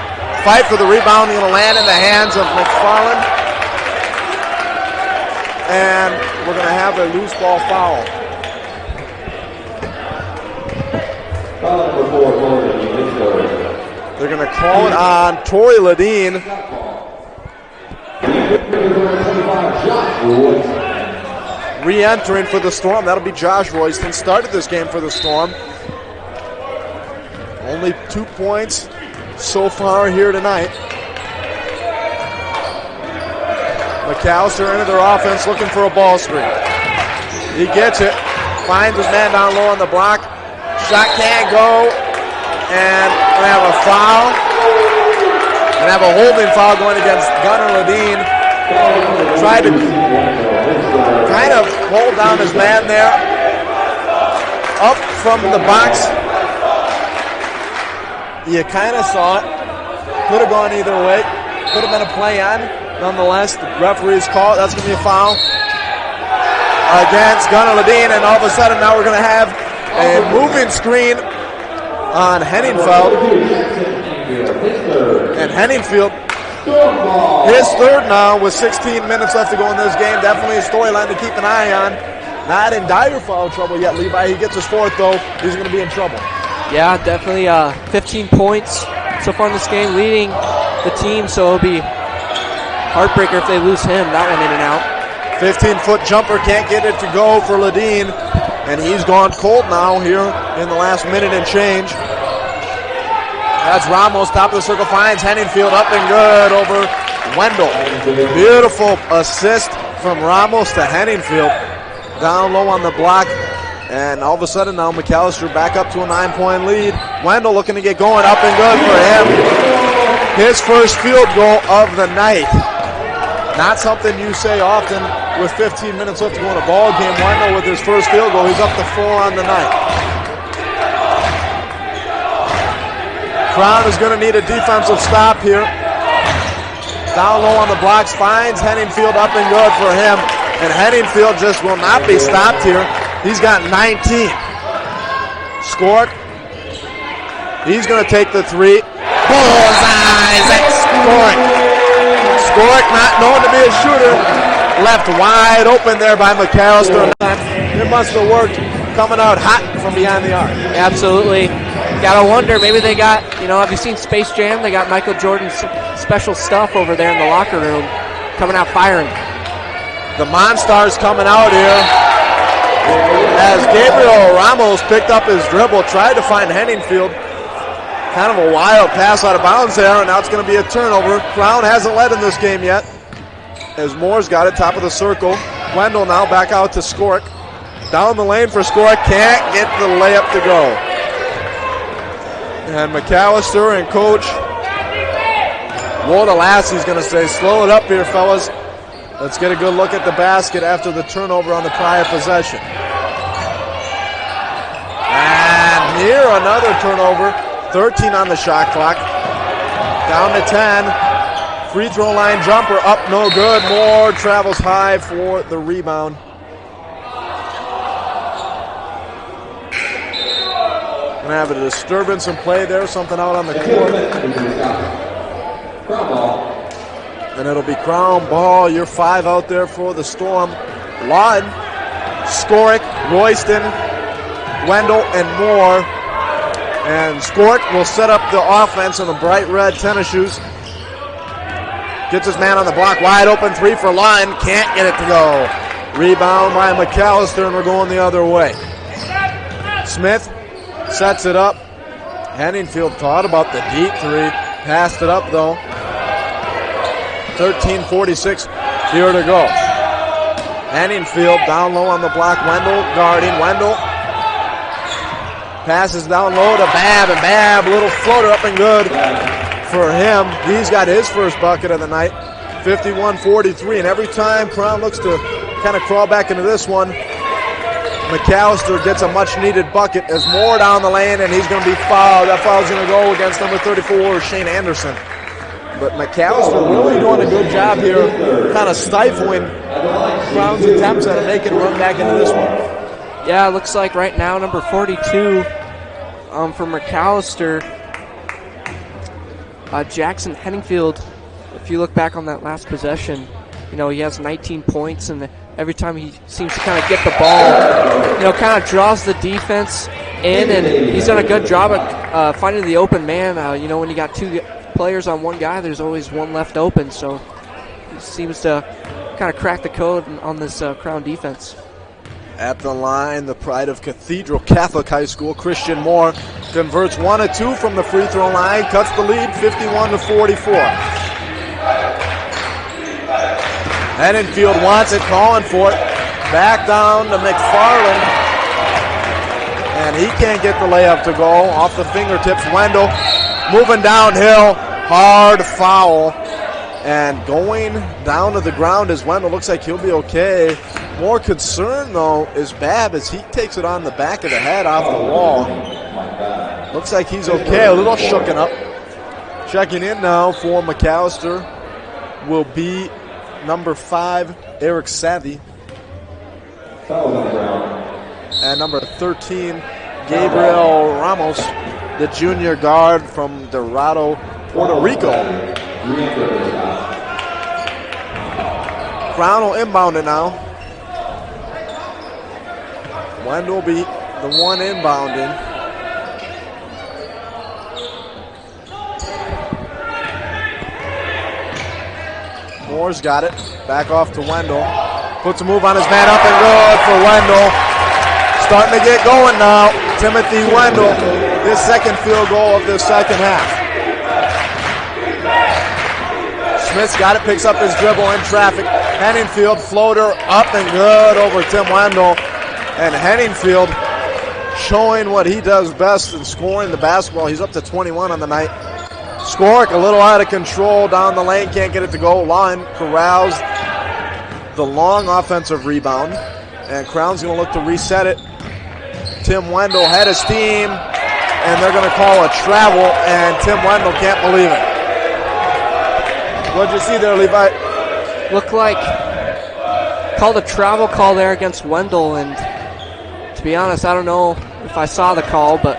Fight for the rebound. Going to land in the hands of McFarland. And we're going to have a loose ball foul. Foul number 4, Torrey. They're going to call it on Torrey Ledine. Re-entering for the Storm, that'll be Josh Royston. Started this game for the Storm. Only 2 points so far here tonight. Macalester into their offense looking for a ball screen. He gets it, finds his man down low on the block. Shot can't go, and we have a foul. And have a holding foul going against Gunnar Ledine. Tried to kind of hold down his man there. Up from the box. You kind of saw it. Could have gone either way. Could have been a play on. Nonetheless, the referee's call. That's going to be a foul against Gunnar Ledine. And all of a sudden now we're going to have a moving screen on Henningfeld. And Henningfield, his third now with 16 minutes left to go in this game. Definitely a storyline to keep an eye on. Not in dire foul trouble yet, Levi. He gets his fourth, though. He's going to be in trouble. Yeah, definitely 15 points so far in this game, leading the team, so it'll be heartbreaker if they lose him. That one in and out. 15-foot jumper, can't get it to go for Ledine. And he's gone cold now here in the last minute and change. That's Ramos, top of the circle, finds Henningfield up and good over Wendell. Beautiful assist from Ramos to Henningfield. Down low on the block. And all of a sudden now Macalester back up to a 9-point lead. Wendell looking to get going, up and good for him. His first field goal of the night. Not something you say often with 15 minutes left to go in a ball game. Wendell with his first field goal. He's up to 4 on the night. Crown is going to need a defensive stop here. Down low on the blocks, finds Henningfield, up and good for him. And Henningfield just will not be stopped here. He's got 19. Skorick. He's going to take the three. Bullseye! That's Skorick. Skorick, not known to be a shooter, left wide open there by Macalester. It must have worked, coming out hot from behind the arc. Absolutely. Gotta wonder, maybe they got, have you seen Space Jam? They got Michael Jordan's special stuff over there in the locker room, coming out firing. The Monstars coming out here as Gabriel Ramos picked up his dribble, tried to find Henningfield. Kind of a wild pass out of bounds there, and now it's going to be a turnover. Crown hasn't led in this game yet, as Moore's got it, top of the circle. Wendell now back out to Skorick. Down the lane for Skorick, can't get the layup to go. And Macalester and Coach Wardalassie's going to say, slow it up here, fellas. Let's get a good look at the basket after the turnover on the prior possession. And here another turnover. 13 on the shot clock. Down to 10. Free throw line jumper up, no good. Moore travels high for the rebound. Gonna have a disturbance in play there, something out on the court. And it'll be Crown ball. Your 5 out there for the Storm. Lawton, Skorick, Royston, Wendell, and Moore. And Skorick will set up the offense in the bright red tennis shoes. Gets his man on the block, wide open 3 for Lawton. Can't get it to go. Rebound by Macalester, and we're going the other way. Smith sets it up. Henningfield thought about the deep 3. Passed it up, though. 13:46 here to go. Henningfield down low on the block. Wendell guarding. Wendell passes down low to Babb, and Babb, little floater up and good for him. He's got his first bucket of the night. 51-43, and every time Crown looks to kind of crawl back into this one, Macalester gets a much-needed bucket as Moore down the lane, and he's going to be fouled. That foul's going to go against number 34, Shane Anderson. But Macalester really doing a good job here, kind of stifling Crown's attempts at making a run back into this one. Yeah, it looks like right now number 42 for Macalester, Jackson Henningfield. If you look back on that last possession, you know, he has 19 points, and every time he seems to kind of get the ball, you know, kind of draws the defense in, and he's done a good job at finding the open man. You know, when you got 2 players on one guy, there's always one left open, so he seems to kind of crack the code on this Crown defense. At the line, the pride of Cathedral Catholic High School, Christian Moore converts 1 of 2 from the free throw line, cuts the lead 51-44. Henningfield wants it, calling for it. Back down to McFarland. And he can't get the layup to go. Off the fingertips, Wendell moving downhill. Hard foul. And going down to the ground is Wendell. Looks like he'll be okay. More concern, though, is Babb as he takes it on the back of the head off the wall. Looks like he's okay. A little shooken up. Checking in now for Macalester will be number 5, Eric Savvy. And number 13, Gabriel Ramos, the junior guard from Dorado, Puerto Rico. Crown will inbound it now. Wendell will be the one inbounding. Moore's got it. Back off to Wendell. Puts a move on his man, up and good for Wendell. Starting to get going now. Timothy Wendell, his second field goal of the second half. Smith's got it, picks up his dribble in traffic. Henningfield floater up and good over Tim Wendell. And Henningfield showing what he does best in scoring the basketball. He's up to 21 on the night. Skorick a little out of control down the lane, can't get it to go. Lawton corrals the long offensive rebound, and Crown's going to look to reset it. Tim Wendell had his team, and they're going to call a travel, and Tim Wendell can't believe it. What'd you see there, Levi? Looked like called a travel call there against Wendell, and to be honest, I don't know if I saw the call, but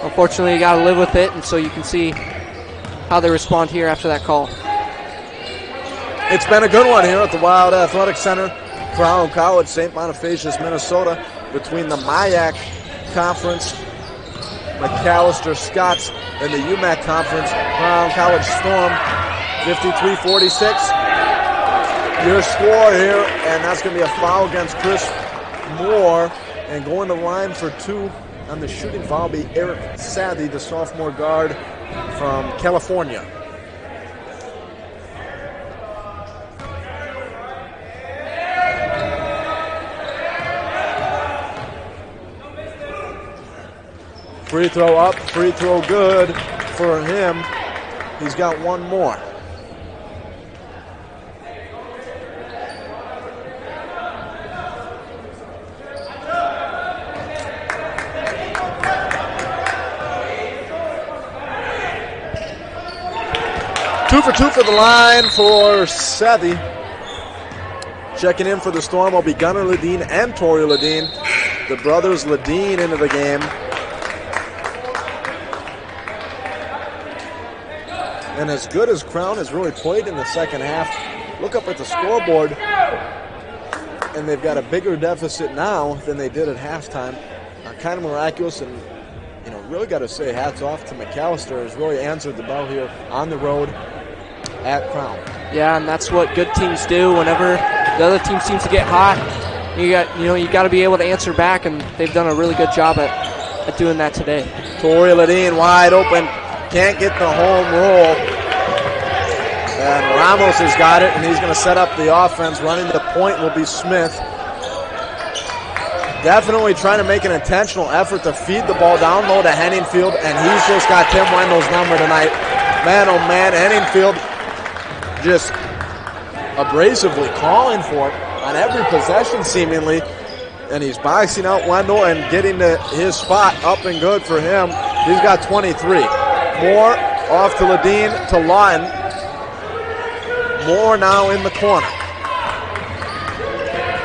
unfortunately you got to live with it, and so you can see how they respond here after that call. It's been a good one here at the Wild Athletic Center. Crown College, St. Bonifacius, Minnesota, between the MIAC Conference, Macalester Scots, and the UMAC Conference. Crown College Storm, 53-46. Your score here, and that's going to be a foul against Chris Moore, and going to line for 2 on the shooting foul will be Eric Savvy, the sophomore guard from California. Free throw up, free throw good for him. He's got one more. 2 for 2 for the line for Sethi. Checking in for the Storm will be Gunnar Ledeen and Tori Ledeen. The brothers Ledeen into the game. And as good as Crown has really played in the second half, look up at the scoreboard, and they've got a bigger deficit now than they did at halftime. Kind of miraculous, and really got to say hats off to Macalester, has really answered the bell here on the road at Crown. Yeah, and that's what good teams do. Whenever the other team seems to get hot, you got to be able to answer back, and they've done a really good job at doing that today. Tori Ledeen wide open, can't get the home roll. And Ramos has got it, and he's going to set up the offense. Running the point will be Smith. Definitely trying to make an intentional effort to feed the ball down low to Henningfield, and he's just got Tim Wendell's number tonight. Man, oh man, Henningfield just abrasively calling for it on every possession seemingly, and he's boxing out Wendell and getting to his spot up and good for him. He's got 23. Moore off to Ledeen to Lawton. Moore now in the corner.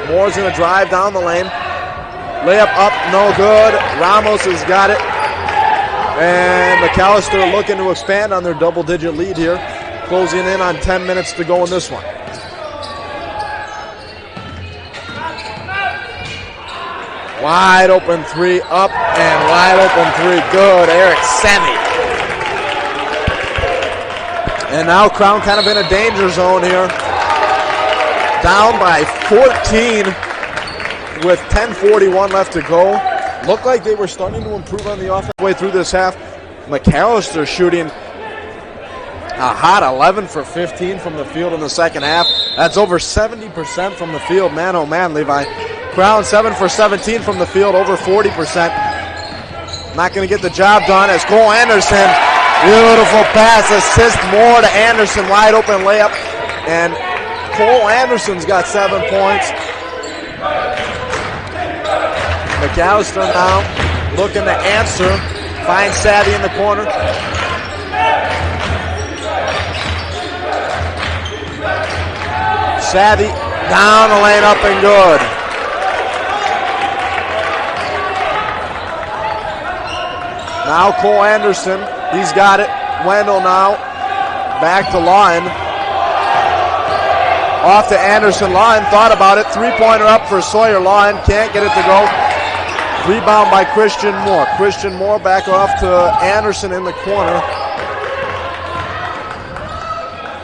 Moore's going to drive down the lane. Layup up, no good. Ramos has got it. And Macalester looking to expand on their double-digit lead here. Closing in on 10 minutes to go in this one. Wide open three, up and wide open three. Good, Eric Sethi. And now Crown kind of in a danger zone here. Down by 14 with 10:41 left to go. Looked like they were starting to improve on the offense way through this half. Macalester shooting a hot 11 for 15 from the field in the second half. That's over 70% from the field. Man, oh man, Levi. Crown 7 for 17 from the field, over 40%. Not going to get the job done as Cole Anderson. Beautiful pass, assist Moore to Anderson, wide open layup. And Cole Anderson's got 7 points. Macalester now looking to answer. Finds Sethi in the corner. Sethi down the lane, up and good. Now Cole Anderson, he's got it. Wendell now, back to Lyon. Off to Anderson. Lyon thought about it. Three-pointer up for Sawyer. Lyon can't get it to go. Rebound by Christian Moore. Christian Moore back off to Anderson in the corner.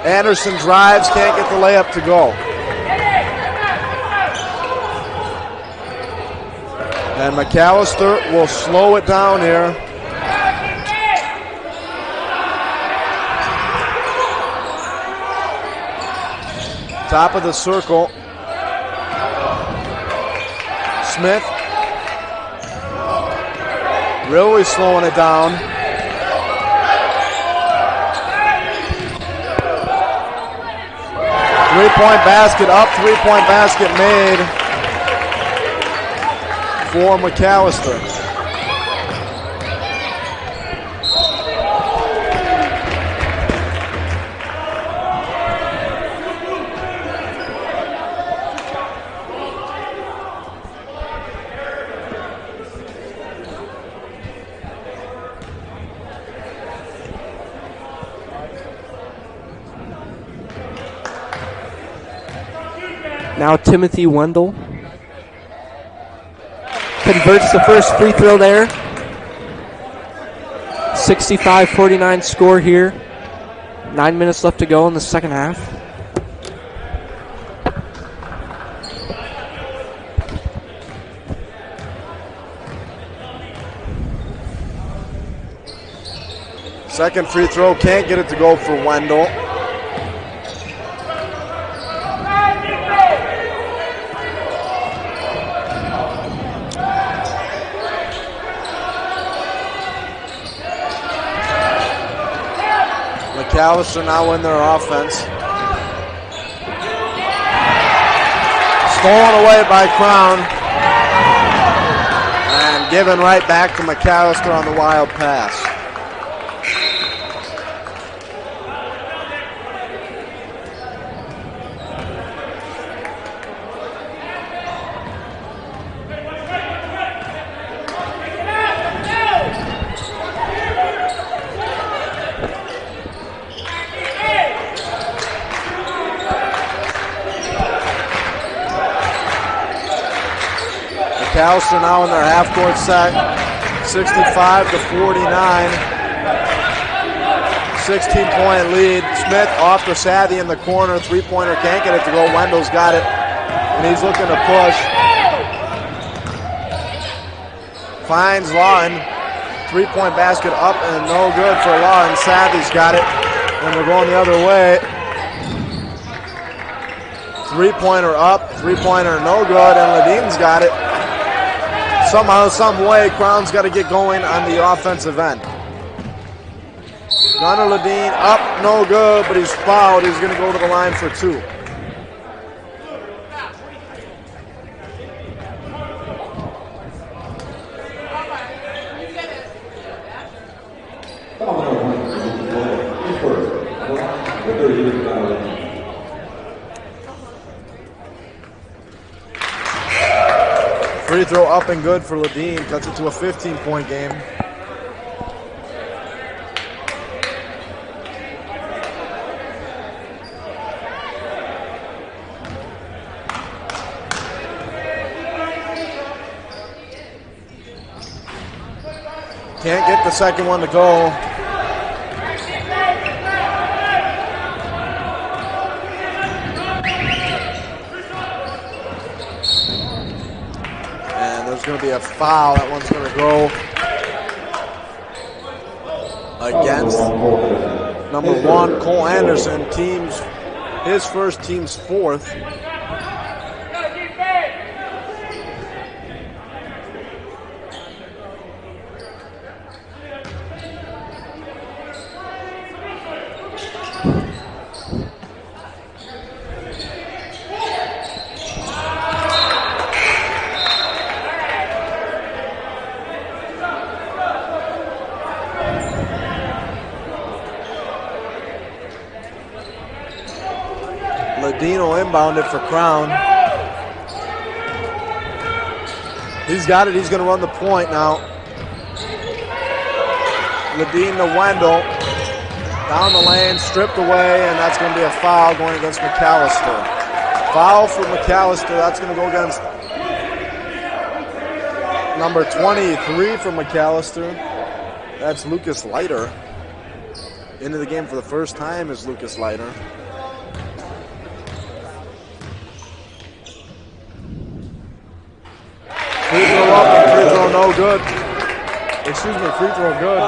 Anderson drives, can't get the layup to go. And Macalester will slow it down here. Top of the circle. Smith. Really slowing it down. Three-point basket up, three-point basket made for Macalester. Now Timothy Wendell converts the first free throw there. 65-49 score here. 9 minutes left to go in the second half. Second free throw, can't get it to go for Wendell. Macalester now in their offense. Stolen away by Crown. And given right back to Macalester on the wild pass. Macalester now in their half-court set, 65-49. 16-point lead. Smith off to Savvy in the corner. Three-pointer can't get it to go. Wendell's got it, and he's looking to push. Finds Lawton. Three-point basket up and no good for Lawton. Savvy's got it, and we're going the other way. Three-pointer up, three-pointer no good, and Ladine's got it. Somehow, some way, Crown's got to get going on the offensive end. Gunnar Ladine up, no good, but he's fouled. He's going to go to the line for two. Free throw up and good for Ladine. Cuts it to a 15-point game. Can't get the second one to go. And there's going to be a foul. That one's going to go against number 1, Cole Anderson. His first, team's fourth. Ladino inbounded for Crown. He's got it. He's going to run the point now. Ladine to Wendell. Down the lane, stripped away, and that's going to be a foul going against Macalester. Foul for Macalester. That's going to go against number 23 for Macalester. That's Lucas Leiter. Into the game for the first time is Lucas Leiter. Free throw up and free throw no good. Excuse me, free throw good.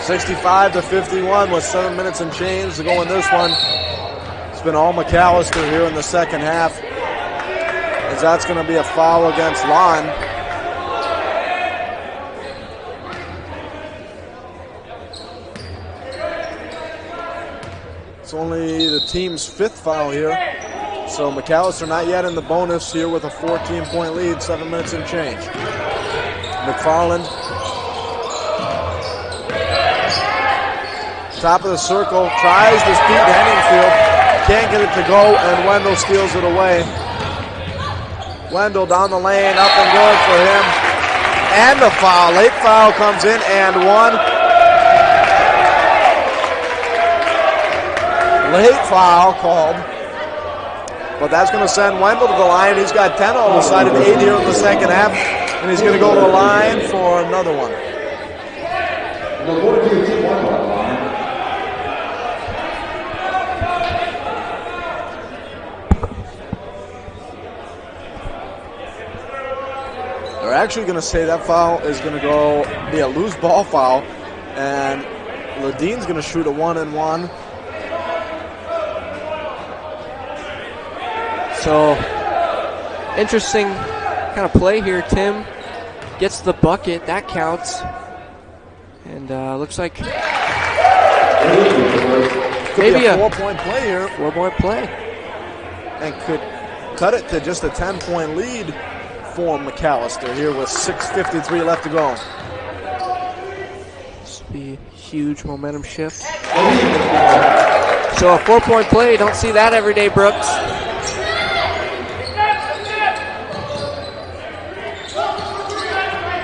65-51 with 7 minutes and change to go in this one. It's been all Macalester here in the second half, as that's going to be a foul against Lon. It's only the team's fifth foul here. So Macalester not yet in the bonus here with a 14-point lead, 7 minutes and change. McFarland. Top of the circle, tries to beat Henningfield. Can't get it to go, and Wendell steals it away. Wendell down the lane, up and good for him. And the foul. Late foul comes in, and one. Late foul called. But that's going to send Wendell to the line. He's got 10 all of a sudden, 8 here in the second half. And he's going to go to the line for another one. They're actually going to say that foul is going to go be a loose ball foul, and Ladine's going to shoot a 1-and-1. So, interesting kind of play here. Tim gets the bucket. That counts. And looks like maybe a 4-point play here. 4-point play. And could cut it to just a 10-point lead for Macalester here with 6:53 left to go. This would be a huge momentum shift. So a 4-point play, don't see that every day, Brooks.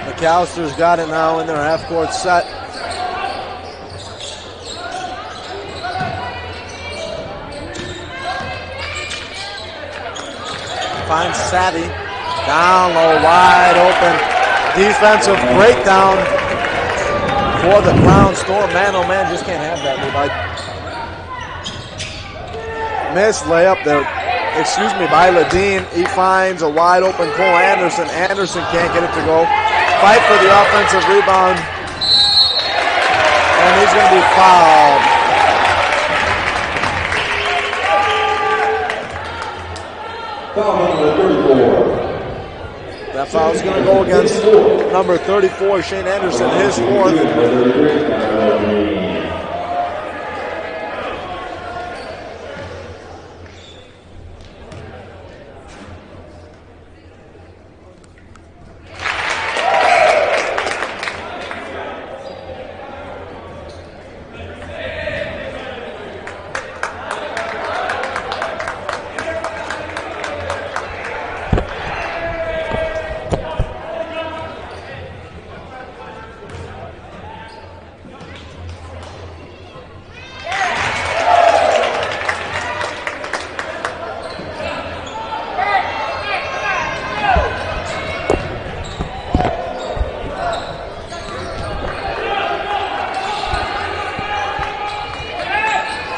Macalester's got it now in their half-court set. Finds Savvy. Down low, wide open. Defensive breakdown for the Crown Storm. Man, oh man, just can't have that, Levi. Missed layup there, by Ledeen. He finds a wide open Cole Anderson. Anderson can't get it to go. Fight for the offensive rebound. And he's going to be fouled. Foul number 34. That foul is going to go against number 34, Shane Anderson, his fourth.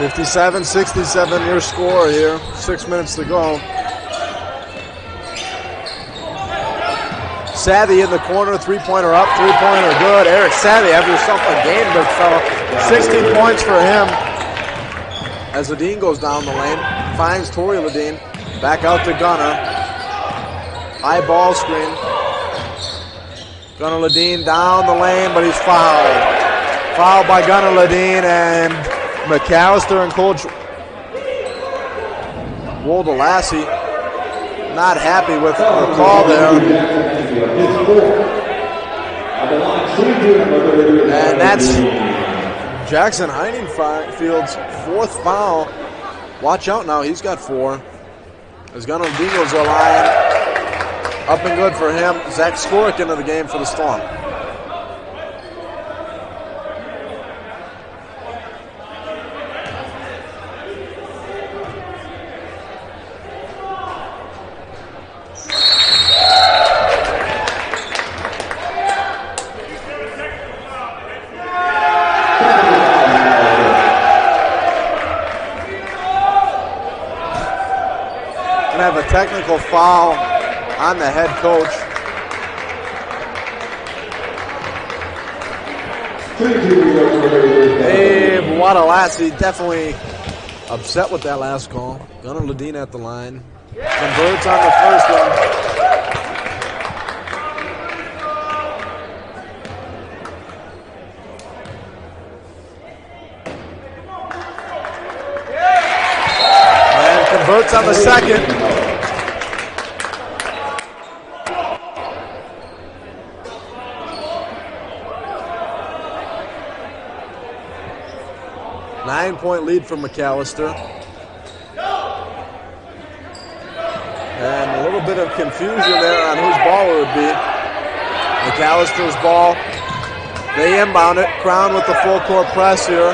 57-67 your score here. 6 minutes to go. Savvy in the corner, three-pointer up, three-pointer good. Eric Savvy having himself a game, big fella. 16 points for him. As Ledeen goes down the lane, finds Tori Ledeen. Back out to Gunner. High ball screen. Gunner Ledeen down the lane, but he's fouled. Fouled by Gunner Ledeen, and Macalester and Coach Woldelassie not happy with the call there. And that's Jackson Heiningfield's fourth foul. Watch out now, he's got 4. As Gunnar Dingles are lying. Up and good for him. Zach Skorik into the game for the Storm. Technical foul on the head coach. Dave Wadalassi definitely upset with that last call. Gunnar Ledeen at the line. Converts on the first one. And converts on the second. Nine-point lead for Macalester. And a little bit of confusion there on whose ball it would be. Macalester's ball. They inbound it. Crown with the full court press here.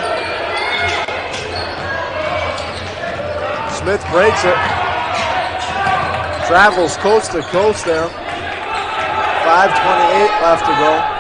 Smith breaks it. Travels coast to coast there. 5:28 left to go.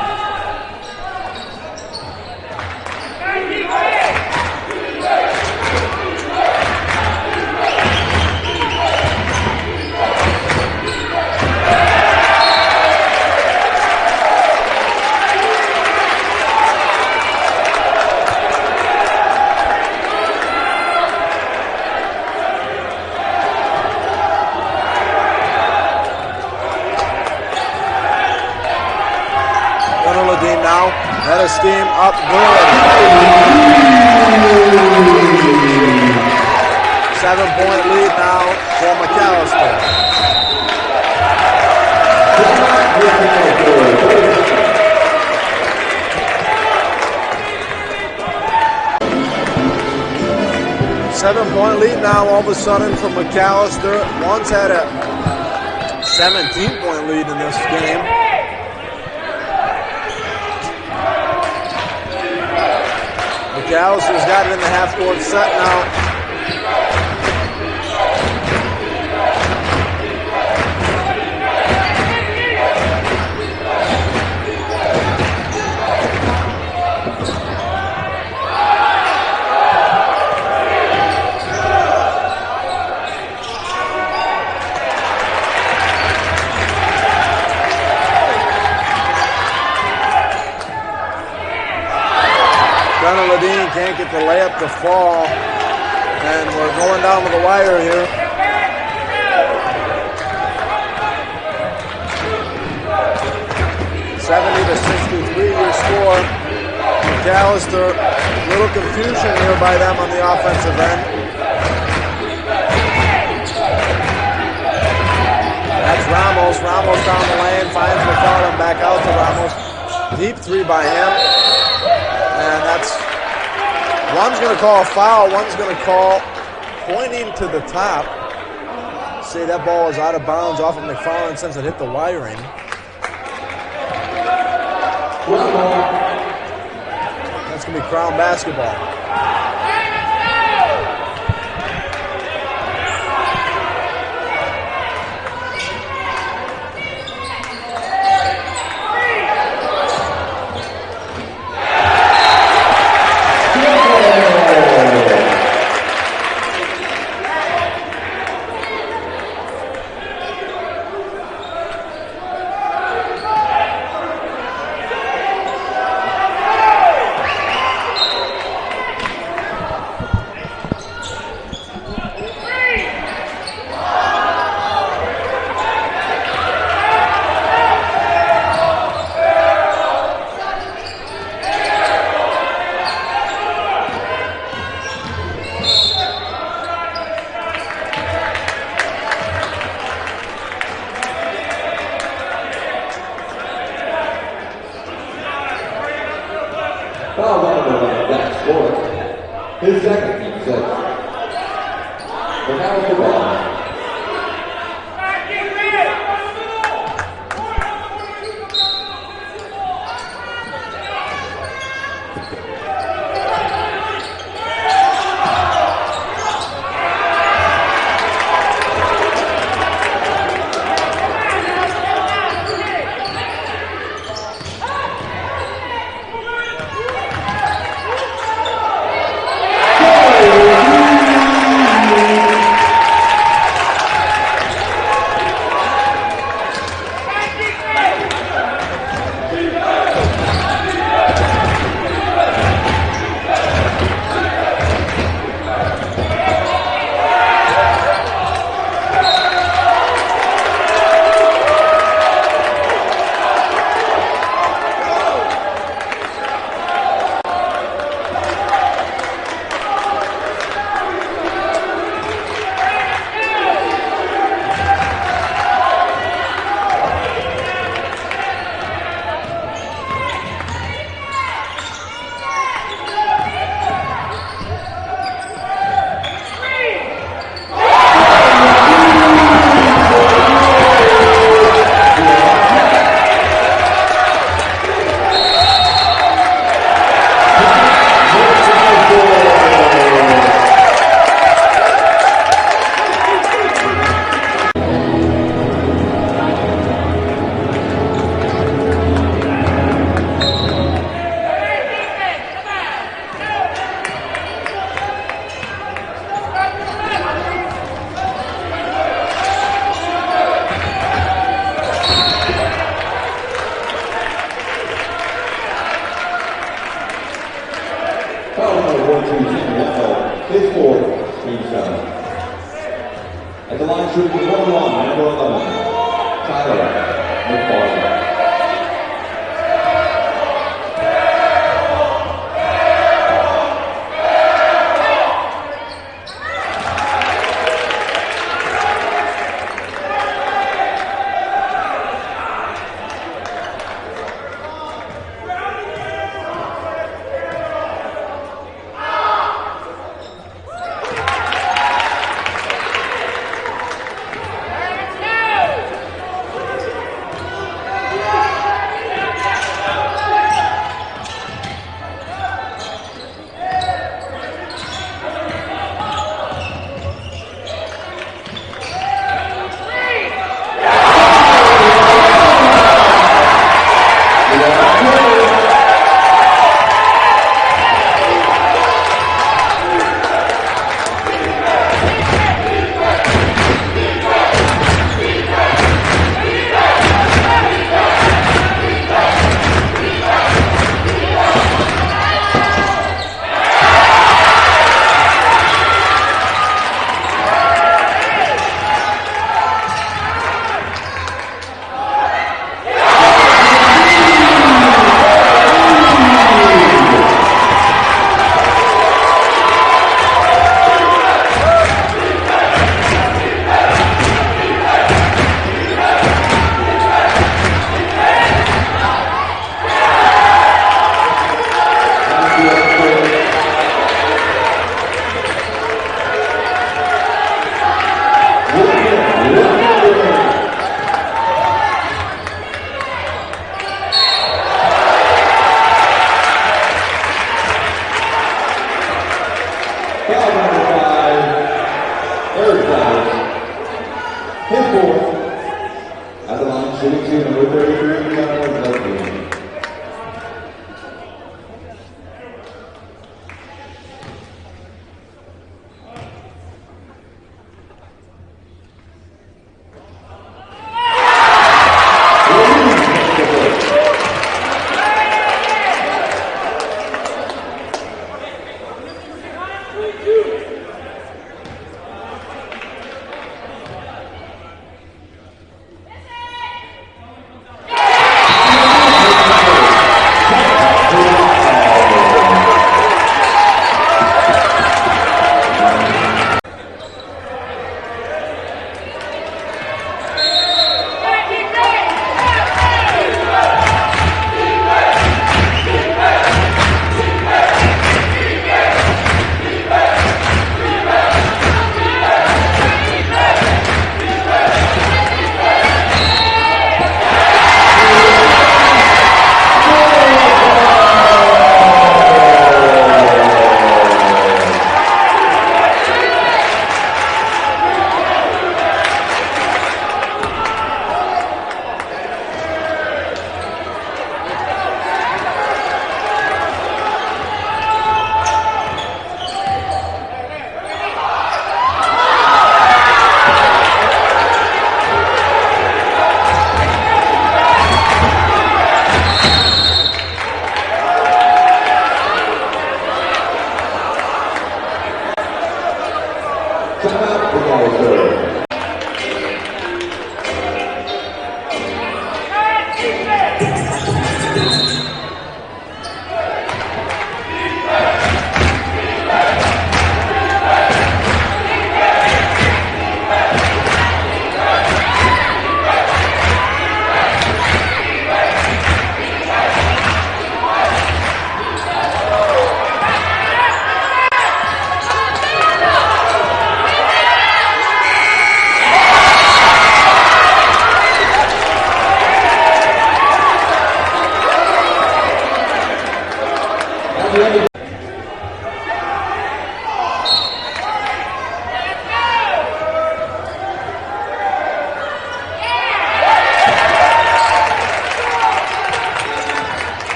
Head of steam up good. 7-point lead now for Macalester. 7-point lead now all of a sudden for Macalester. One's had a 17-point lead in this game. Macalester's got it in the half-court set now. Can't get the layup to fall, and we're going down to the wire here. (70-63) your score. Macalester, little confusion here by them on the offensive end. That's Ramos. Ramos down the lane, finds McCollum, back out to Ramos. Deep three by him, and that's. One's going to call a foul. One's going to call pointing to the top. Say that ball is out of bounds off of McFarland since it hit the wiring. That's going to be Crown basketball. His second team sets. Macalester Crown. His fourth team seven. At the line shooting for number 11, Tyler McFarland.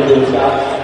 for the Scots.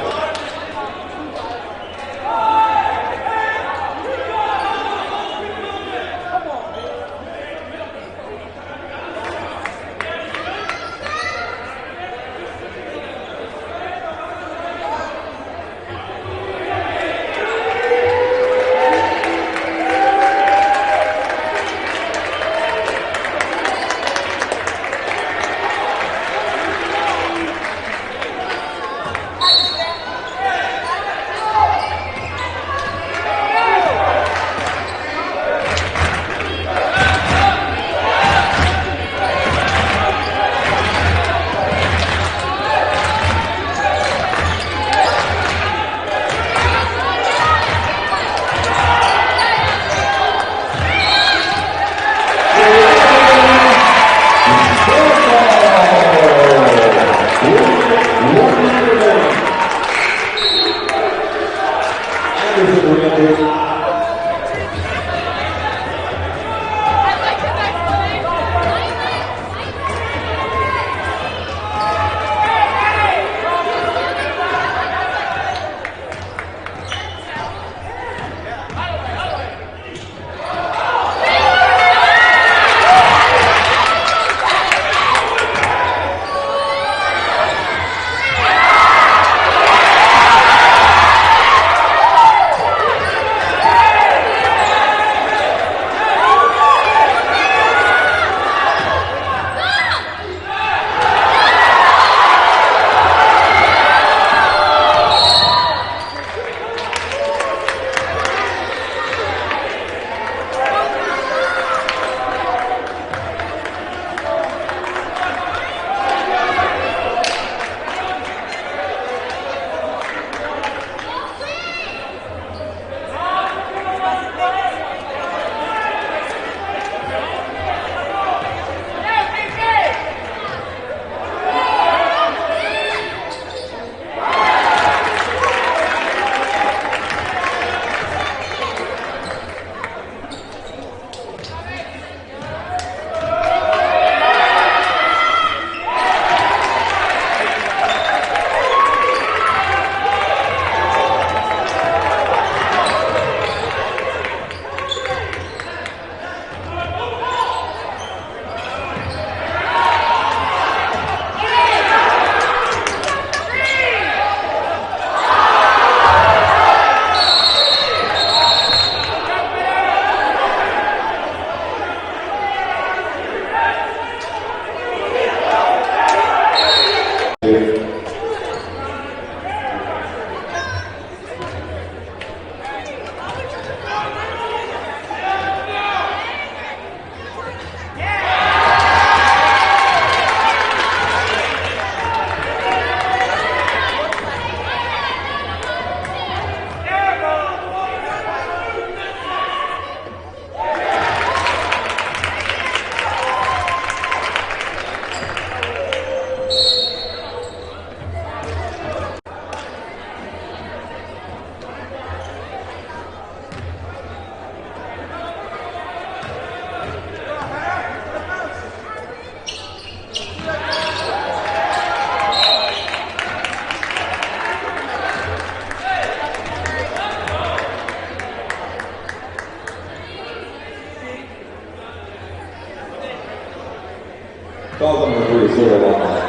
Foul number 3, zero line.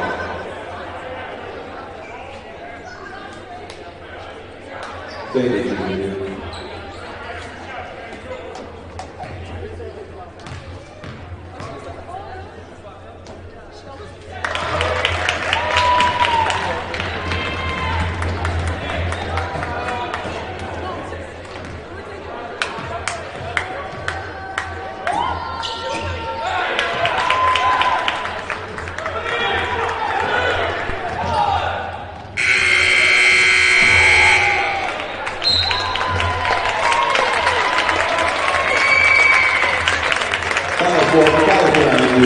Thank you.